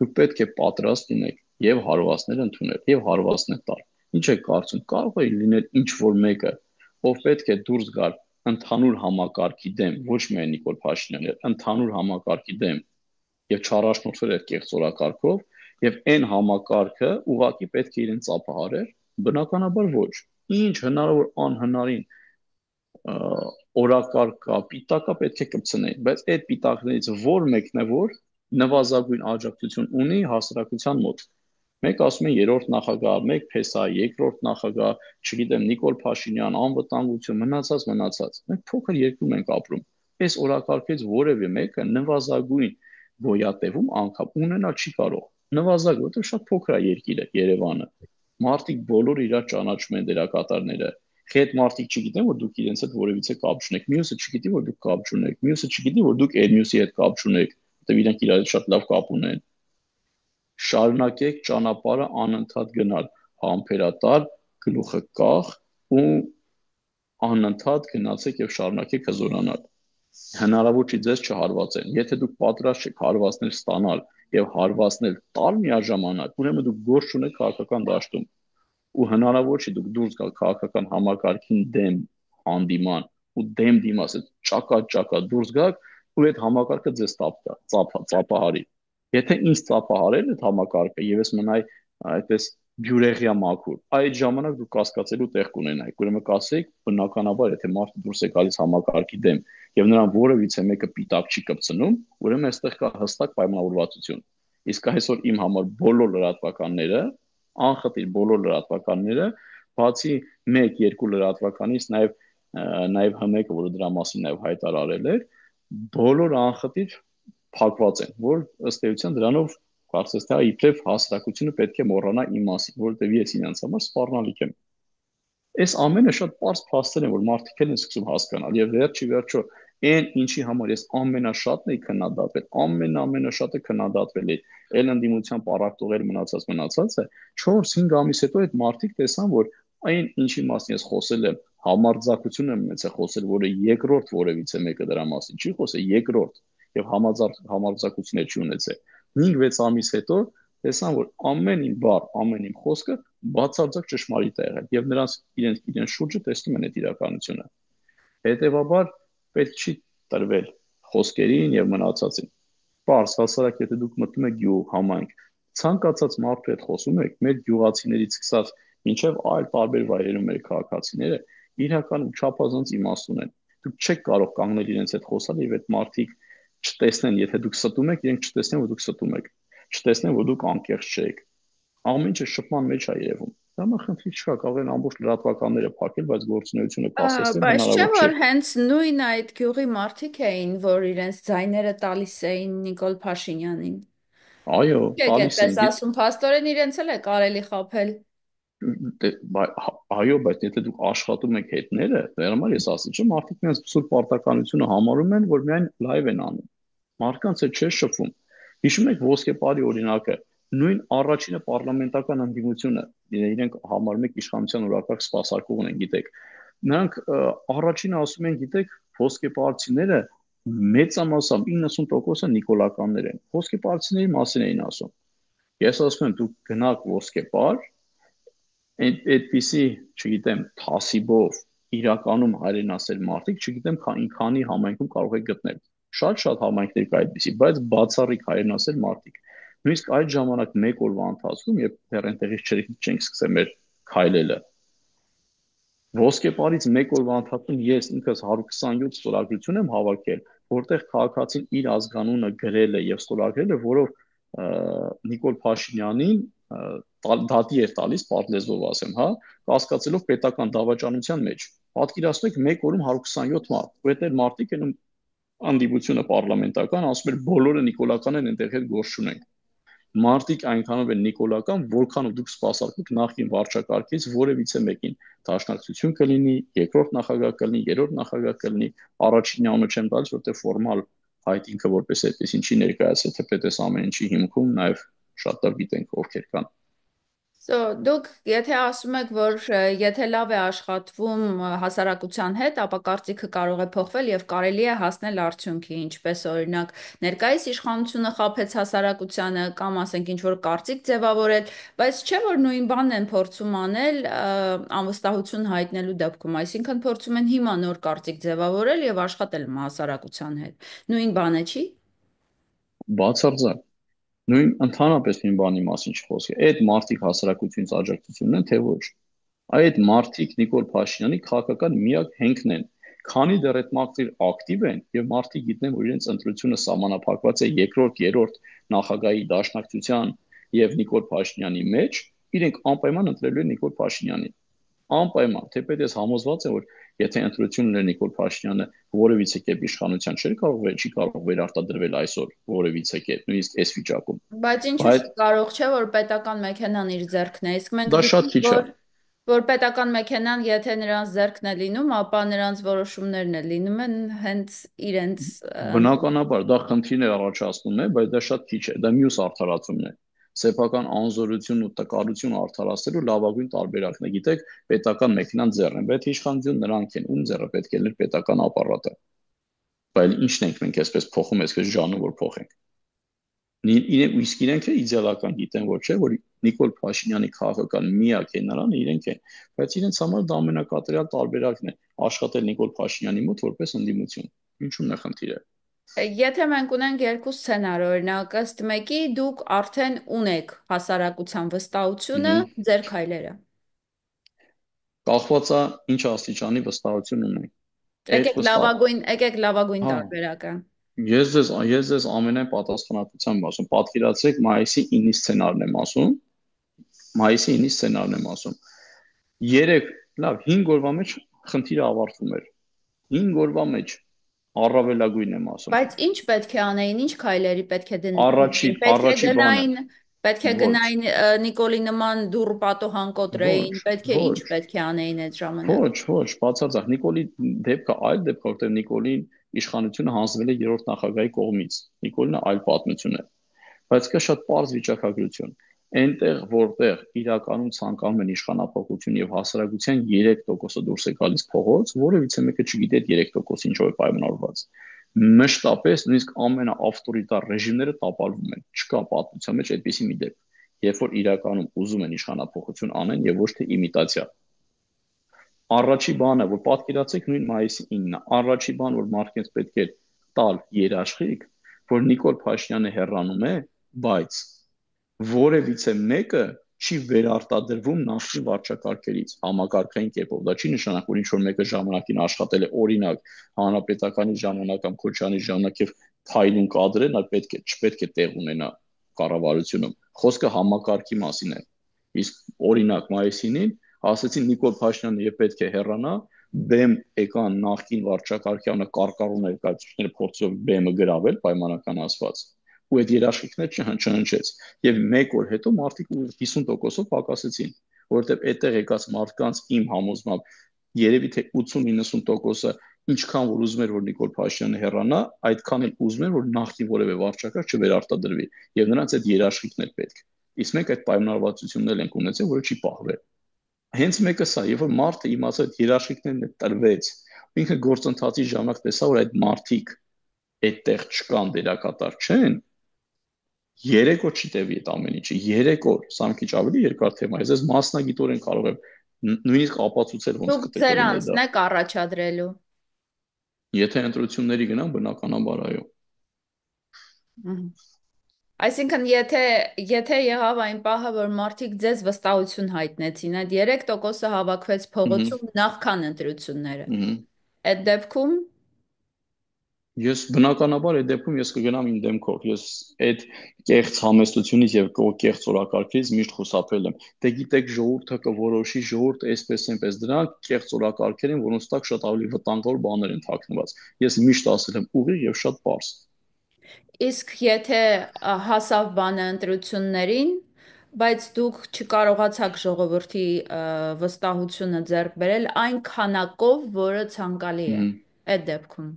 դուք պետք է պատրաստ լինեք եւ հարվածներ ընդունել, եւ հարվածներ տալ։ Ինչ եք կարծում, կարող է լինել ինչ որ մեկը, ով պետք է դուրս գալ ընդհանուր համակարգի դեմ, ոչ միայն Նիկոլ Փաշինյանը, ընդհանուր համակարգի դեմ եւ չառաջնորդվել այդ կեղծ օրակարգով, եւ այն համակարգը ուղղակի պետք է իրեն ծափահարեր, բնականաբար ոչ։ Ինչ հնարավոր անհնարին օրակարգ կա, պիտակա պետք է կպցնեին, բայց այդ պիտակներից որ մեկն է որ նվազագույն աջակցություն ունի հասարակության մոտ։ Մեկ ասում են երրորդ նախագահ, մեկ փեսա, երկրորդ նախագահ, չգիտեմ, Նիկոլ Փաշինյան, անվտանգություն, մնացած։ Մենք փոքր երկրում ենք ապրում։ Այս օրակարգից որևէ մեկը նվազագույն գոյատևում անգամ ունենալ չի կարող։ Նվազագույն, որովհետև շատ փոքր է երկիրը, Երևանը։ Մարդիկ բոլորը իրար ճանաչում են դերակատարները։ Հետ մարդիկ չգիտեն, որ դուք իրենց հետ որևիցե կապ չունեք։ Մյուսը չգիտի, որ դուք կապ չունեք։ Մյուսը չգիտի, որ դուք այդ մյուսի հետ կապ չունեք, որտեղ իրենք իրար հետ շատ լավ կապ ունեն։ Շարունակեք ճանապարհը անընդհատ գնալ, համբերատար, գլուխը կախ ու անընդհատ գնացեք եւ շարունակեք հզորանալ։ Հնարավոր չի ձեզ չհարվածեն։ Եթե դուք պատրաստ եք հարվածներ ստանալ եւ հարվածներ տալ միաժամանակ, ուրեմն դուք գործ չունեք քաղաքական դաշտում ու հնարավոր չի դուք դուրս գալ քաղաքական համակարգին դեմ հանդիման ու դեմ դիմաց ճակատ դուրս գաք ու այդ համակարգը ձեզ ծափահարի։ Եթե ինձ ծափահարել այդ համակարգը եւ ես մնայ այդպես բյուրեղյա մաքուր, այդ ժամանակ դուք կասկածելու տեղ կունենայիք։ Ուրեմն կասեիք, բնականաբար, եթե մարդը դուրս է գալիս համակարգի դեմ եւ նրան որևիցե մեկը պիտակ չի կպցնում, ուրեմն այստեղ կա հստակ պայմանավորվածություն։ Իսկ այսօր իմ համար բոլոր լրատվականները, անխտիր բոլոր լրատվականները, բացի 1-2 լրատվականից նաև ՀՄԿ-ը, որը դրա մասին նաև հայտարարել էր, բոլոր անխտիր փակված են, որ ըստ էության դրանով կարծես թե իբրև հասարակությունը պետք է մոռանա իմ մասին, որովհետև ես իրենց համար սպառնալիք եմ։ Այս ամենը շատ པարզ փաստեր են, որ մարդիկ են սկսում հասկանալ եւ վերջի վերջո այն ինչի համար ես ամենաշատն էի քննադատվել, ամենաշատը քննադատվել էի, ել ընդդիմության պարակտողեր մնացածը 4-5 ամիս հետո այդ մարդիկ տեսան, որ այն ինչի մասին ես խոսել եմ, համարձակություն եմ ունեցել խոսել, որը երկրորդ որևիցե մեկը դրա մասին չի խոսել, երկրորդ եւ համարձակություններ չի ունեցել։ 5-6 ամիս հետո տեսան, որ ամեն իմ բառ, ամեն իմ խոսքը բացարձակ ճշմարիտ է եղել եւ նրանց իրենց շուրջը տեսնում են այդ իրականությունը։ Հետևաբար պետք չի տրվել խոսքերին եւ մնացածին։ Պարզ հասարակ, եթե դուք մտնում եք գյուղ, համայնք, ցանկացած մարդու հետ խոսում եք, մեր գյուղացիներից սկսած մինչև այլ տարբեր վայրերում մեր քաղաքացիները իրականում չափազանց իմաստուն են։ Դուք չեք կարող կանգնել իրենց հետ խոսալ եւ այդ մարդիկ չտեսնեն, եթե դուք ստում եք, իրենք չտեսնեն, որ դուք ստում եք, չտեսնեն, որ դուք անկեղծ չեք։ Ամեն ինչը շփման մեջ է երևում։ Դա խնդիր չկա, կարող են ամբողջ լրատվականները փակել, բայց գործունեությունը կասեցնել Բայց չէ՞ հնարավոր չի։ որ հենց նույն այդ գյուղի մարդիկ էին, որ իրենց ձայները տալիս էին Նիկոլ Փաշինյանին։ Այո, Եք տալիս այդպես են։ ասում, փաստորեն իրենց էլ է կարելի խաբել։ Այո, բայց եթե դուք աշխատում եք հետները, դրա համար ես ասացի, չէ՞, մարդիկ նրանց սուրբ պարտականությունը համարում են, որ միայն լայվ են անում։ Մարդկանց հետ չէ շփվում։ Հիշում եք ոսկեպարի օրինակը, նույն առաջինը պարլամենտական ընդդիմությունը, իրենք համարում եք իշխանության օրակարգ սպասարկողն են, գիտեք։ Նրանք առաջինը ասում են, գիտեք, ոսկեպարցիները մեծամասամբ 90%-ը նիկոլականներ են։ Ոսկեպարցիների մասին էին ասում։ Ես ասում եմ, դուք գնաք ոսկեպար, այդպիսի, չգիտեմ, թասիբով իրականում հայրենասեր մարդիկ, չգիտեմ, քանի համայնքում կարող եք գտնել։ Շատ-շատ համայնքներ կա այդպիսի, բայց բացառիկ հայրենասեր մարդիկ։ Նույնիսկ այդ ժամանակ մեկ օրվա ընթացքում, երբ դեռ այնտեղից չենք սկսել մեր քայլելը, ոսկեպարից մեկ օրվա ընթացքում ես ինքս 127 ստորագրություն եմ հավաքել, որտեղ քաղաքացին իր ազգանունը գրել է եւ ստորագրել է, որով Նիկոլ Փաշինյանին դատի էր տալիս, պատլեզվով ասեմ, հա, կասկածելով պետական դավաճանության մեջ։ Պատկերացնեք մեկ օրում 127 մարդ, ու այդ մարդիկ են անդիվությունը պարլամենտական, ասում էր բոլորը նիկոլական են, այնտեղ հետ գործ չունենք։ Մարդիկ այնքանով են նիկոլական, որքանով դուք սպասարկեք նախին վարչակարգից որևիցե մեկին դաշնակցություն կլինի, երկրորդ նախագահ կլինի, երրորդ նախագահ կլինի, առաջինի անունը չեմ տալիս, որտեղ ֆորմալ այդ ինքը որպես այդպես ինչի ներկայացել, թեպետ այս ամեն ինչի հիմքում նաև շատ լավ գիտենք ովքեր կան։ Դուք եթե ասում եք, որ եթե լավ է աշխատվում հասարակության հետ, ապա կարծիքը կարող է փոխվել եւ կարելի է հասնել արդյունքի, ինչպես օրինակ ներկայիս իշխանությունը խաբեց հասարակությանը կամ ասենք ինչ որ կարծիք ձևավորել, բայց չէ որ նույն բանն են փորձում անել անվստահություն հայտնելու դեպքում, այսինքն փորձում են հիմա նոր կարծիք ձևավորել եւ աշխատել հասարակության հետ։ Նույն բանը չի։ Բացարձակ նույն ընդհանրապես նույն բանի մասին չխոսի։ Այդ մարդիկ հասարակությունից աջակցություն ունեն, թե ոչ։ Այդ մարդիկ Նիկոլ Փաշինյանի քաղաքական միակ հենքն են։ Քանի դեռ այդ մարդիկ ակտիվ են եւ մարդիկ գիտեն, որ իրենց ընտրությունը սահմանափակված է երկրորդ, երրորդ նախագահի դաշնակցության եւ Նիկոլ Փաշինյանի մեջ, իրենք անպայման ընտրելու են Նիկոլ Փաշինյանին։ Անպայման, թեպետ ես համոզված եմ, որ եթե ընտրություն ուներ Նիկոլ Փաշինյանը որևիցե կերպ իշխանության չի կարող վերարտադրվել այսօր որևիցե կերպ, նույնիսկ այս վիճակում։ Բայց ինչու՞ Բայց կարող չէ, որ պետական մեքենան իր ձեռքն է, իսկ մենք դա շատ գիտենք, քիչ է։ որ պետական մեքենան, եթե նրանց ձեռքն է լինում, ապա նրանց որոշումներն է լինում են հենց իրենց Բնականաբար դա խնդիրներ առաջացնում է, բայց դա շատ քիչ է, դա մյուս արդարացումն է։ Սեփական անզորություն ու տկարություն արդարացնելու լավագույն տարբերակն է, գիտեք, պետական մեքենան ձեռն է, բայց իշխանություն նրանք են, ում ձեռը պետք է լիներ պետական ապարատը։ Բայց ինչն ենք մենք այսպես փոխում, այսպես ժանում, որ փոխենք։ Իսկ իրենք է իդեալական գիտեն, որ չէ, որ Նիկոլ Փաշինյանի քաղաքական միակ հենարանը իրենք են, բայց իրենց համար դա ամենակատարյալ տարբերակն է աշխատել Նիկոլ Փաշինյանի մոտ որպես ընդդիմություն։ Ինչու՞մն է խնդիրը։ Եթե մենք ունենք երկու սցենար, օրինակ, ըստ մեկի դուք արդեն ունեք հասարակության վստահությունը, ձեր քայլերը։ Կախված է ինչ աստիճանի վստահություն ունենք։ Այդ վստահ, Եկեք լավագույն հա, տարբերակը։ ես ձեզ ամենայն պատասխանատվությամբ ասում, պատկերացրեք մայիսի 9-ի սցենարն եմ ասում, մայիսի 9-ի սցենարն եմ ասում։ 3, լավ, 5 օրվա մեջ խնդիրը ավարտվում էր։ 5 օրվա մեջ առավելագույն եմ ասում։ Բայց ինչ պետք է անեին, ինչ քայլերի պետք է Առաջին, դնեին, առաջի բանը, պետք է ոչ, գնային Նիկոլի նման դուռ պատոհան ոչ, կոտրեին, ինչ ոչ, պետք է անեին այդ ոչ, ժամանակ։ ոչ, բացարձակ Նիկոլի դեպքը այլ դեպք, որտեղ Նիկոլին իշխանությունը հանձնվել է երրորդ նախագահի կողմից։ Նիկոլինը այլ պատմություն է։ Բայց կա շատ պարզ վիճակագրություն։ Այնտեղ, որտեղ իրականում ցանկանում են իշխանապողություն եւ հասարակության 3%-ը դուրս է գալիս փողոց, որևիցե մեկը չգիտի այդ 3%-ը ինչով է պայմանավորված։ Մշտապես նույնիսկ ամենաավտորիտար ռեժիմները տապալվում են։ Չկա պատմության մեջ այդպիսի մի դեպք, երբ որ իրականում ուզում են իշխանապողություն անեն եւ ոչ թե իմիտացիա։ Առաջի բանը, որ պատկերացեք նույն մայիսի 9-ը, առաջի բան, որ մարդկանց պետք է տալ երաշխիք, որ Նիկոլ Փաշինյանը հեռանում է, բայց որևիցե մեկը չի վերարտադրվում նախկին վարչակարգերից համակարգային կերպով։ Դա չի նշանակում, որ ինչ որ մեկը ժամանակին աշխատել է օրինակ հանրապետականի ժամանակ կամ Քոչարյանի ժամանակ եւ փայլուն կադր է, նա չպետք է տեղ ունենա կառավարությունում։ Խոսքը համակարգի մասին է։ Իսկ օրինակ մայիսին ասացին Նիկոլ Փաշինյանը եւ պետք է հեռանա, բեմ եկան նախկին վարչակարգի ամենակարկառուն ներկայացուցիչները փորձով բեմը գրավել պայմանական ասված ու այդ երաշխիքները չհնչեց եւ մեկ օր հետո մարդիկ 50%-ով պակասեցին որովհետև այդտեղ եկած մարդկանց իմ համոզմամբ երևի թե 80-90%-ը ինչքան որ ուզում էր որ Նիկոլ Փաշինյանը հեռանա, այդքան էլ ուզում էր որ նախկին որևէ վարչակարգ չվերարտադրվի եւ նրանց այդ երաշխիքն էր պետք։ Իսկ մենք այդ պայմանավորվածություններ ենք ունեցել, որը չի պահվել։ Հենց մեկը սա, երբ որ մարդը իմացավ այդ երաշխիքներն տրվեց, ինքը գործընթացի ժամանակ տեսավ որ այդ մարդիկ այդտեղ չկան, դերակատար չեն, 3 օր չի տևի այդ ամեն ինչը, 3 օր, սա մի քիչ ավելի երկար թեմա է, ես մասնագիտորեն կարող եմ նույնիսկ ապացուցել ոնց Դուք պետք է ձեր լիներ դա։ անձն եք առաջադրելու։ Եթե ընտրությունների գնան, բնականաբար այո։ Մгм. Այսինքն, եթե եղավ այն պահը, որ մարդիկ ձեզ վստահություն հայտնեցին, այդ 3%-ը հավաքվեց Ահա, փողոցում նախքան ընտրությունները, ահա։ այդ դեպքում Ես բնականաբար այդ դեպքում ես կգնամ իմ դեմքով։ Ես այդ կեղծ համեստությունից եւ կեղծ օրակարգից միշտ խուսափել եմ։ Դե գիտեք, ժողովուրդը կորոշի, ժողովուրդը այսպես այնպես դրանք կեղծ օրակարգեր են, որոնց տակ շատ ավելի վտանգավոր բաներ են թաքնված։ Ես միշտ ասել եմ ուղիղ եւ շատ པարզ։ իսկ եթե հասավ բանը ընտրություններին, բայց դուք չկարողացաք ժողովրդի վստահությունը ձեռք բերել այն քանակով, որը ցանկալի է, այդ դեպքում։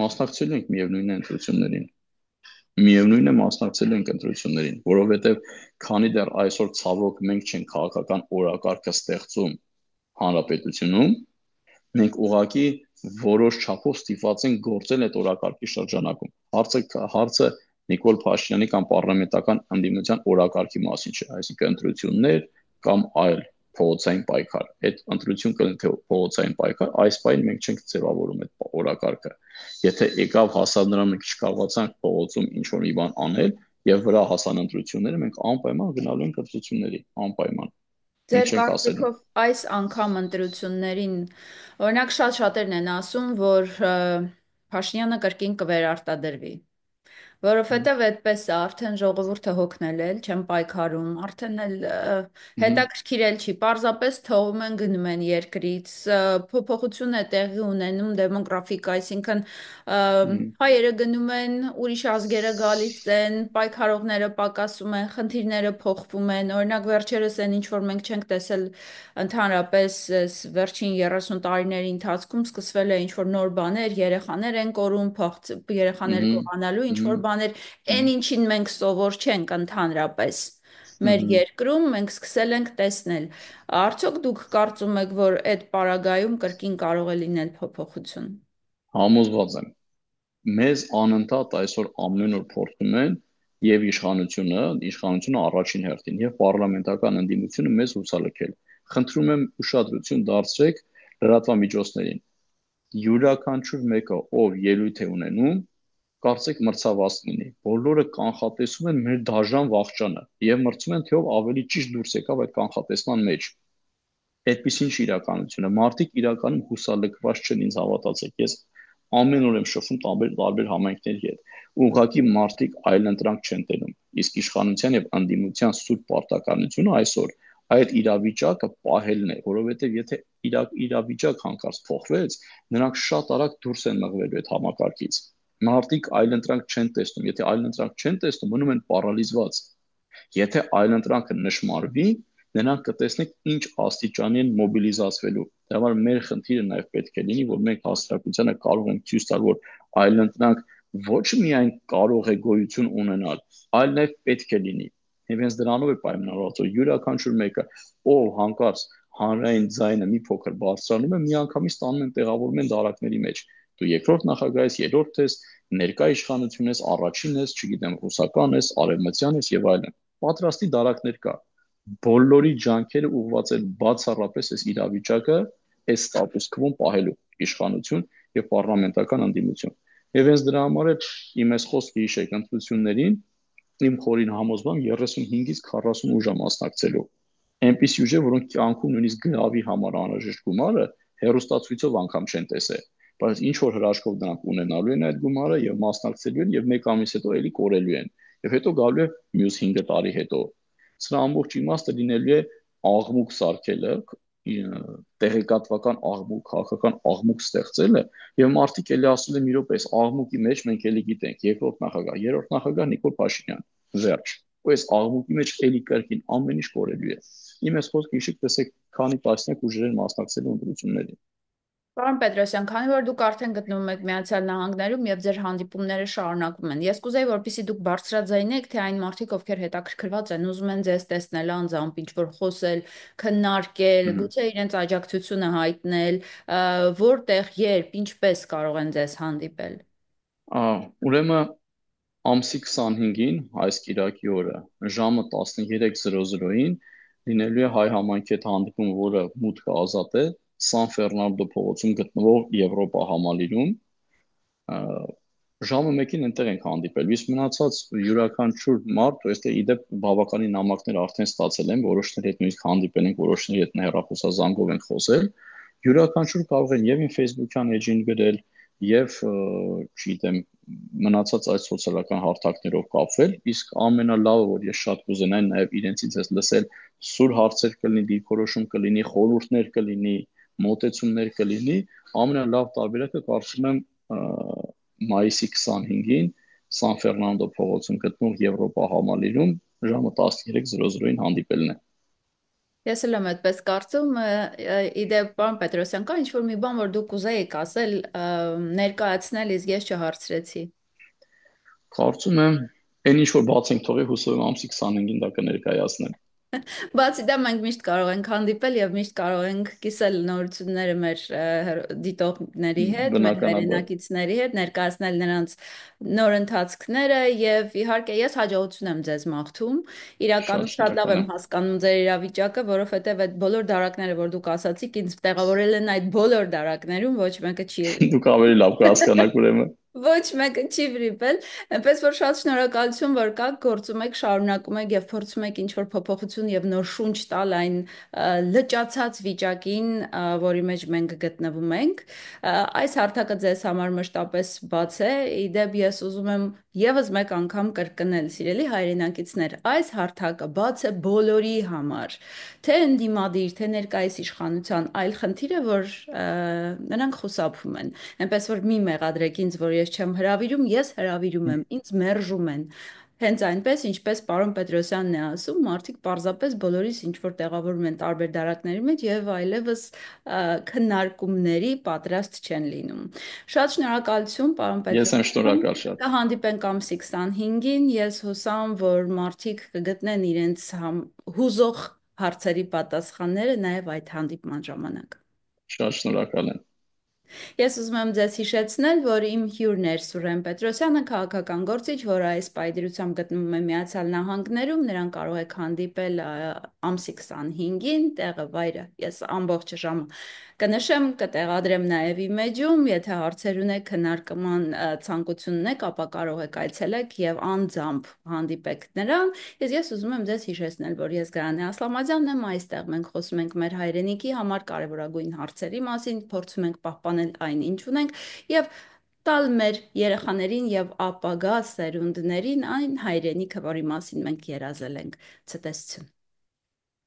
Մասնակցել ենք միևնույն է ընտրություններին։ Միևնույն է մասնակցել ենք ընտրություններին, որովհետև քանի դեռ այսօր ցավոք մենք չենք քաղաքական օրակարգը ստեղծում հանրապետությունում, մենք ուղղակի որոշ չափով ստիպված ենք գործել այդ օրակարգի շրջանակում։ Հարցը Նիկոլ Փաշինյանի կամ պարլամենտական ընդդիմության օրակարգի մասին չէ, այսինքն ընտրություններ կամ այլ փողոցային պայքար։ Այդ ընտրություն կլինի թե փողոցային պայքար, այս պայն մենք չենք ձևավորում այդ օրակարգը։ Եթե եկավ հասավ նրան մենք չկարողացանք փողոցում ինչ որ մի բան անել եւ վրա հասան ընտրությունները, մենք անպայման գնալու ենք ընտրությունների, անպայման։ Ձեր Մենք չենք ասելու։ կարծիքով այս անգամ ընտրություններին, օրինակ շատ շատերն են ասում, որ Փաշինյանը կրկին կվերարտադրվի, որովհետև այդպես է, արդեն ժողովուրդը հոգնել էլ, չեն պայքարում, արդեն էլ հետաքրքիր էլ չի, պարզապես թողում են գնում են երկրից, փոփոխություն է տեղի ունենում դեմոգրաֆիկ, այսինքն հայերը գնում են, ուրիշ ազգերը գալիս են, պայքարողները պակասում են, խնդիրները փոխվում են, օրինակ վերջերս են ինչ որ մենք չենք տեսել ընդհանրապես վերջին 30 տարիների ընթացքում սկսվել է ինչ որ նոր բաներ, երեխաներ են կորում, երեխաներ գողանալու ինչ որ բաներ, այն ինչին մենք սովոր չենք ընդհանրապես մեր երկրում մենք սկսել ենք տեսնել։ Արդյոք դուք կարծում եք, որ այդ պարագայում կրկին կարող է լինել փոփոխություն։ Համոզված եմ։ Մեզ անընդհատ այսօր ամեն օր փորձում են եւ իշխանությունը առաջին հերթին եւ պարլամենտական ընդդիմությունը մեզ հուսալքել։ Խնդրում եմ ուշադրություն դարձրեք լրատվամիջոցներին։ Յուրաքանչյուր մեկը, ով ելույթ է ունենում, կարծեք մրցավազք լինի։ Բոլորը կանխատեսում են մեր դաժան վախճանը եւ մրցում են թե ով ավելի ճիշտ դուրս եկավ այդ կանխատեսման մեջ։ Այդպիսին չի իրականությունը։ Մարդիկ իրականում հուսալքված չեն, ինձ հավատացեք։ Ես ամեն օր եմ շփվում տարբեր համայնքների հետ։ Ուղղակի մարդիկ այլընտրանք չեն տենում։ Իսկ իշխանության եւ ընդդիմության սուրբ պարտականությունը այսօր այդ իրավիճակը պահելն է, որովհետեւ եթե իրավիճակ հանկարծ փոխվեց, նրանք շատ արագ դուրս են մղվելու այդ համակարգից։ Մարդիկ այլընտրանք չեն տեսնում։ Եթե այլընտրանք չեն տեսնում, մնում են պարալիզված։ Եթե այլընտրանքը նշмарվի, նրանք կտեսնեք ինչ աստիճանի են մոբիլիզացվելու։ Դա համար մեր խնդիրը նաև պետք է լինի, որ մենք հասարակությանը կարող ենք ցույց տալ, որ այլընտրանք ոչ միայն կարող է գոյություն ունենալ, այլ նաև պետք է լինի։ Եվ հենց դրանով է պայմանավորված, որ յուրաքանչյուր մեկը, ով հանկարծ հանրային ձայնը մի փոքր բարձրանում է, միանգամից տանում են տեղավորում են դարակների մեջ։ Դու երկրորդ նախագահ ես, երրորդ ես, ներկա իշխանություն ես, առաջին ես, չգիտեմ, ռուսական ես, արևմտյան ես եւ այլն։ Պատրաստի դարակներ կա բոլորի ջանքերը ուղղված են բացառապես այս իրավիճակը, այս ստատուս քվոն պահելու իշխանություն եւ պարլամենտական ընդդիմություն։ Եվ հենց դրա համար էլ իմ այս խոսքը հիշեք ընտրություններին իմ խորին համոզմամբ 35-ից 40 ուժ մասնակցելու։ Այնպիսի ուժ, որոնք կյանքում նույնիսկ գրավի համար անհրաժեշտ գումարը հերոստացույցով անգամ չեն տեսել, բայց ինչ որ հրաշքով նրանք ունենալու են այդ գումարը եւ մասնակցելու են եւ մեկ ամիս հետո էլի կորելու են։ Եվ հետո գալու է մյուս 5 տարի հետո սրա ամբողջ իմաստը լինելու է աղմուկ սարքելը, տեղեկատվական աղմուկ, քաղաքական աղմուկ ստեղծելը եւ մարդիկ էլի ասում են՝ «Մի րոպե, այս աղմուկի մեջ մենք էլի գիտենք երկրորդ նախագահ, երրորդ նախագահ Նիկոլ Փաշինյան»։ Վերջ։ Ու այս աղմուկի մեջ էլի կրկին ամեն ինչ կորելու է։ իմ ես խոսքը հիշեք, տեսեք, քանի տասնյակ ուժեր են մասնակցել ընտրություններին։ Պարոն Պետրոսյան, քանի որ դուք արդեն գտնվում եք Միացյալ Նահանգներում եւ ձեր հանդիպումները շարունակվում են, ես կուզեի, որպեսզի դուք բարձրաձայնեք, թե այն մարդիկ, ովքեր հետաքրքրված են, ուզում են ձեզ տեսնել անձամբ, ինչ որ խոսել, քննարկել, Հմ։ գուցե իրենց աջակցությունը հայտնել, որտեղ, երբ, ինչպես կարող են ձեզ հանդիպել։ Ուրեմն ամսի 25-ին, այս կիրակի օրը, ժամը 13:00-ին լինելու է հայ համայնքի հետ հանդիպում, որը մուտքը ազատ է Սան Ֆերնանդո փողոցում գտնվող Եվրոպա համալիրում։ Ա, Ժամը 1-ին այնտեղ ենք հանդիպել։ Իսկ մնացած յուրաքանչյուր մարդ, այստեղ իդեպ բավականին նամակներ արդեն ստացել են, որոշների հետ նույնիսկ հանդիպել ենք, որոշների հետ հեռախոսազանգով ենք խոսել։ Յուրաքանչյուր կարող են եւ իմ Facebook-յան էջին գրել, եւ չգիտեմ, մնացած այդ սոցիալական հարթակներով կապվել, իսկ ամենալավը, որ ես շատ կուզենայի նաեւ իրենցից ես լսել, սուր հարցեր կլինի, դիրքորոշում կլինի, խորհուրդներ կլինի, մոտեցումներ կլինի, ամենալավ տարբերակը կարծում եմ մայիսի 25-ին Սան Ֆերնանդո փողոցում գտնվող Եվրոպա համալիրում ժամը 13:00-ին հանդիպելն է։ Ես էլ եմ այդպես կարծում, իդեպ, պարոն Պետրոսյան, կա ինչ-որ մի բան, որ դուք ուզեիք ասել, ներկայացնել, իսկ ես չհարցրեցի։ Կարծում եմ, այն ինչ որ բաց ենք թողել, հուսով եմ ամսի 25-ին դա կներկայացնեմ։ Բացի դա մենք միշտ կարող ենք հանդիպել եւ միշտ կարող ենք կիսել նորությունները մեր դիտողների հետ, մեր Բնականաբար, հայրենակիցների հետ, ներկայացնել նրանց նոր ընթացքները եւ իհարկե ես հաջողություն եմ ձեզ մաղթում։ շատ Իրականում շատ լավ շնորհակալ եմ եմ։ հասկանում ձեր իրավիճակը, որովհետեւ այդ բոլոր դարակները, որ դուք ասացիք, ինձ տեղավորել են այդ բոլոր դարակներում, ոչ մեկը չի Դուք ավելի լավ կհասկանաք ուրեմն։ ոչ մեկը չի վրիպել, այնպես որ շատ շնորհակալություն, որ կաք, գործում եք, շարունակում եք եւ փորձում եք ինչ-որ փոփոխություն եւ նոր շունչ տալ այն լճացած վիճակին, որի մեջ մենք գտնվում ենք։ Այս հարթակը ձեզ համար մշտապես բաց է։ Իդեպ ես ուզում եմ եւս մեկ անգամ կրկնել, սիրելի հայրենակիցներ, այս հարթակը բաց է բոլորի համար, թե ընդդիմադիր, թե ներկայիս իշխանության, այլ խնդիրը, որ նրանք խուսափում են։ Այնպես որ մի մեղադրեք ինձ, որ ես չեմ հրավիրում, ես հրավիրում եմ, ինձ մերժում են։ Հենց այնպես, ինչպես պարոն Պետրոսյանն է ասում, մարդիկ պարզապես բոլորիս ինչ որ տեղավորում են տարբեր դարակների մեջ եւ այլևս քննարկումների պատրաստ չեն լինում։ Շատ շնորհակալություն, պարոն Ես եմ Պետրոսյան։ շնորհակալ շատ։ Կհանդիպենք ամսի 25-ին։ Ես հուսամ, որ մարդիկ կգտնեն իրենց հուզող հարցերի պատասխանները նաև այդ հանդիպման ժամանակ։ Շատ շնորհակալ եմ։ Ես ուզում եմ ձեզ հիշեցնել, որ իմ հյուրն էր Սուրեն Պետրոսյանը, քաղաքական գործիչ, որը այս պայդրությամբ գտնվում է Միացյալ Նահանգներում, նրան կարող եք հանդիպել ամսի 25-ին, տեղը, վայրը, ես ամբողջ ժամը կնշեմ, կտեղադրեմ նաև իմեջում, եթե հարցեր ունեք, քննարկման ցանկություն ունեք, ապա կարող եք այցելեք եւ անձամբ հանդիպեք նրան։ Ես ուզում եմ ձեզ հիշեցնել, որ ես Գարանե Ասլամազյանն եմ, այստեղ մենք խոսում ենք մեր հայրենիքի համար կարևորագույն հարցերի մասին, փորձում ենք պահպանել այն, ինչ ունենք, եւ տալ մեր երեխաներին եւ ապագա սերունդներին այն հայրենիքը, որի մասին մենք երազել ենք։ Ցտեսություն։